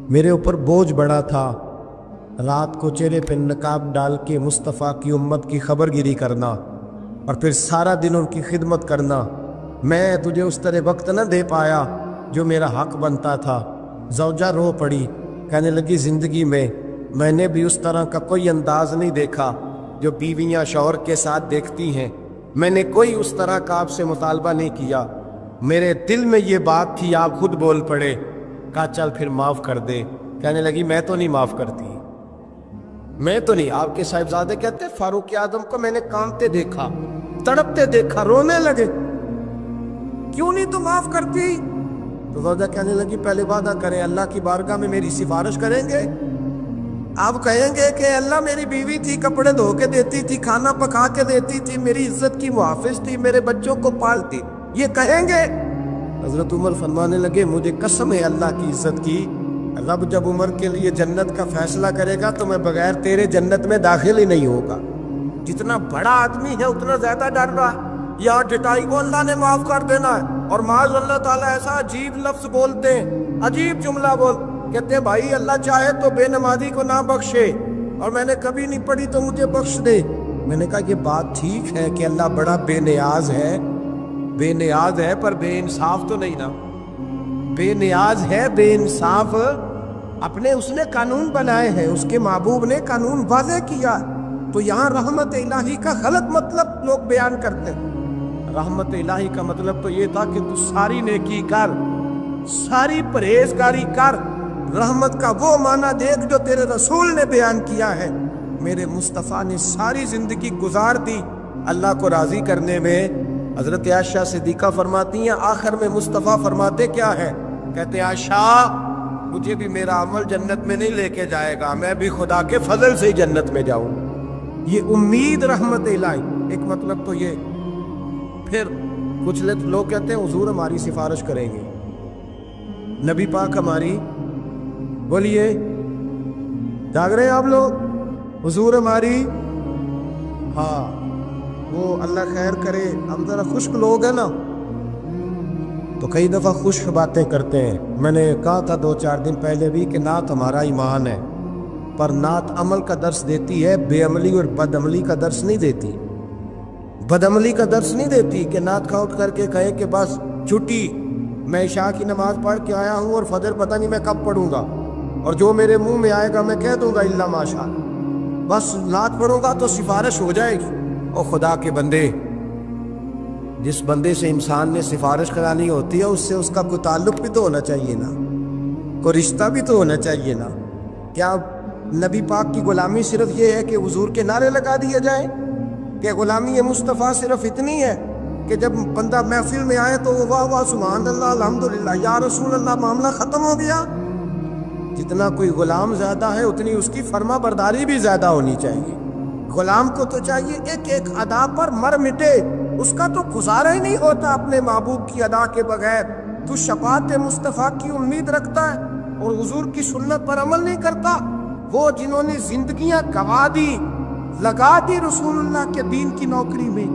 Speaker 1: میرے اوپر بوجھ بڑا تھا، رات کو چہرے پہ نقاب ڈال کے مصطفیٰ کی امت کی خبر گیری کرنا اور پھر سارا دن ان کی خدمت کرنا، میں تجھے اس طرح وقت نہ دے پایا جو میرا حق بنتا تھا۔ زوجہ رو پڑی، کہنے لگی زندگی میں نے بھی اس طرح کا کوئی انداز نہیں دیکھا جو بیویاں شوہر کے ساتھ دیکھتی ہیں، میں نے کوئی اس طرح کا آپ سے مطالبہ نہیں کیا، میرے دل میں یہ بات تھی، آپ خود بول پڑے۔ کہا چل پھر معاف کر دے۔ کہنے لگی میں تو نہیں معاف کرتی، میں تو نہیں۔ آپ کے صاحبزادے کہتے ہیں فاروق اعظم کو میں نے کانپتے دیکھا، تڑپتے دیکھا، رونے لگے، کیوں نہیں تو معاف کرتی؟ تو زوجہ کہنے لگی پہلے وعدہ کریں، اللہ کی بارگاہ میں میری سفارش کریں گے؟ آپ کہیں گے کہ اللہ میری بیوی تھی، کپڑے دھو کے دیتی تھی، کھانا پکا کے دیتی تھی، میری عزت کی محافظ تھی، میرے بچوں کو پالتی، یہ کہیں گے؟ حضرت عمر فرمانے لگے مجھے قسم ہے اللہ کی عزت کی، رب جب عمر کے لیے جنت کا فیصلہ کرے گا تو میں بغیر تیرے جنت میں داخل ہی نہیں ہوگا۔ جتنا بڑا آدمی ہے اتنا زیادہ ڈر رہا ہے، یا ڈٹائی کو اللہ نے معاف کر دینا ہے، اور معاذ اللہ تعالیٰ ایسا عجیب لفظ بولتے ہیں، عجیب جملہ کہتے ہیں بھائی اللہ چاہے تو بے نمازی کو نہ بخشے، اور میں نے کبھی نہیں پڑھی تو مجھے بخش دے۔ میں نے کہا یہ بات ٹھیک ہے کہ اللہ بڑا بے نیاز ہے، پر بے انصاف تو نہیں نا، بے نیاز ہے، بے انصاف اپنے اس نے قانون بنائے ہیں، اس کے محبوب نے قانون واضح کیا۔ تو یہاں رحمت الہی کا غلط مطلب لوگ بیان کرتے ہیں۔ رحمت الہی کا مطلب تو یہ تھا کہ تو ساری نیکی کر، ساری پرہیزگاری کر، رحمت کا وہ معنی دیکھ جو تیرے رسول نے بیان کیا ہے۔ میرے مصطفیٰ نے ساری زندگی گزار دی اللہ کو راضی کرنے میں۔ حضرت عائشہ صدیقہ فرماتی ہیں آخر میں مصطفیٰ فرماتے کیا ہے؟ کہتے ہیں عائشہ مجھے بھی میرا عمل جنت میں نہیں لے کے جائے گا، میں بھی خدا کے فضل سے ہی جنت میں جاؤں۔ یہ امید رحمت الہی، ایک مطلب تو یہ۔ پھر کچھ لوگ کہتے ہیں حضور ہماری سفارش کریں گے، نبی پاک ہماری، بولیے جاگ رہے ہیں آپ لوگ؟ حضور ہماری، ہاں وہ اللہ خیر کرے، ہم ذرا خشک لوگ ہیں نا تو کئی دفعہ خشک باتیں کرتے ہیں۔ میں نے کہا تھا 2-4 دن پہلے بھی کہ نعت ہمارا ایمان ہے، پر نعت عمل کا درس دیتی ہے، بے عملی اور بد عملی کا درس نہیں دیتی۔ بد عملی کا درس نہیں دیتی کہ نعت کا اٹھ کر کے کہے کہ بس چھٹی، میں عشاء کی نماز پڑھ کے آیا ہوں اور فجر پتہ نہیں میں کب پڑھوں گا، اور جو میرے منہ میں آئے گا میں کہہ دوں گا الا ماشاء، بس نعت پڑھوں گا تو سفارش ہو جائے گی۔ اور خدا کے بندے، جس بندے سے انسان نے سفارش کرانی ہوتی ہے اس سے اس کا کوئی تعلق بھی تو ہونا چاہیے نا، کوئی رشتہ بھی تو ہونا چاہیے نا۔ کیا نبی پاک کی غلامی صرف یہ ہے کہ حضور کے نعرے لگا دیے جائیں کہ غلامی مصطفیٰ صرف اتنی ہے؟ کہ جب بندہ محفل میں آئے تو وہ واہ واہ سبحان اللہ الحمدللہ یا رسول اللہ معاملہ ختم ہو گیا. جتنا کوئی غلام زیادہ ہے اتنی اس کی فرما برداری بھی زیادہ ہونی چاہیے. غلام کو تو چاہیے ایک ایک ادا پر مر مٹے، اس کا تو گزارا ہی نہیں ہوتا اپنے محبوب کی ادا کے بغیر. تو شفاعت مصطفیٰ کی امید رکھتا ہے اور حضور کی سنت پر عمل نہیں کرتا. وہ جنہوں نے زندگیاں گوا دی، لگا دی رسول اللہ کے دین کی نوکری میں،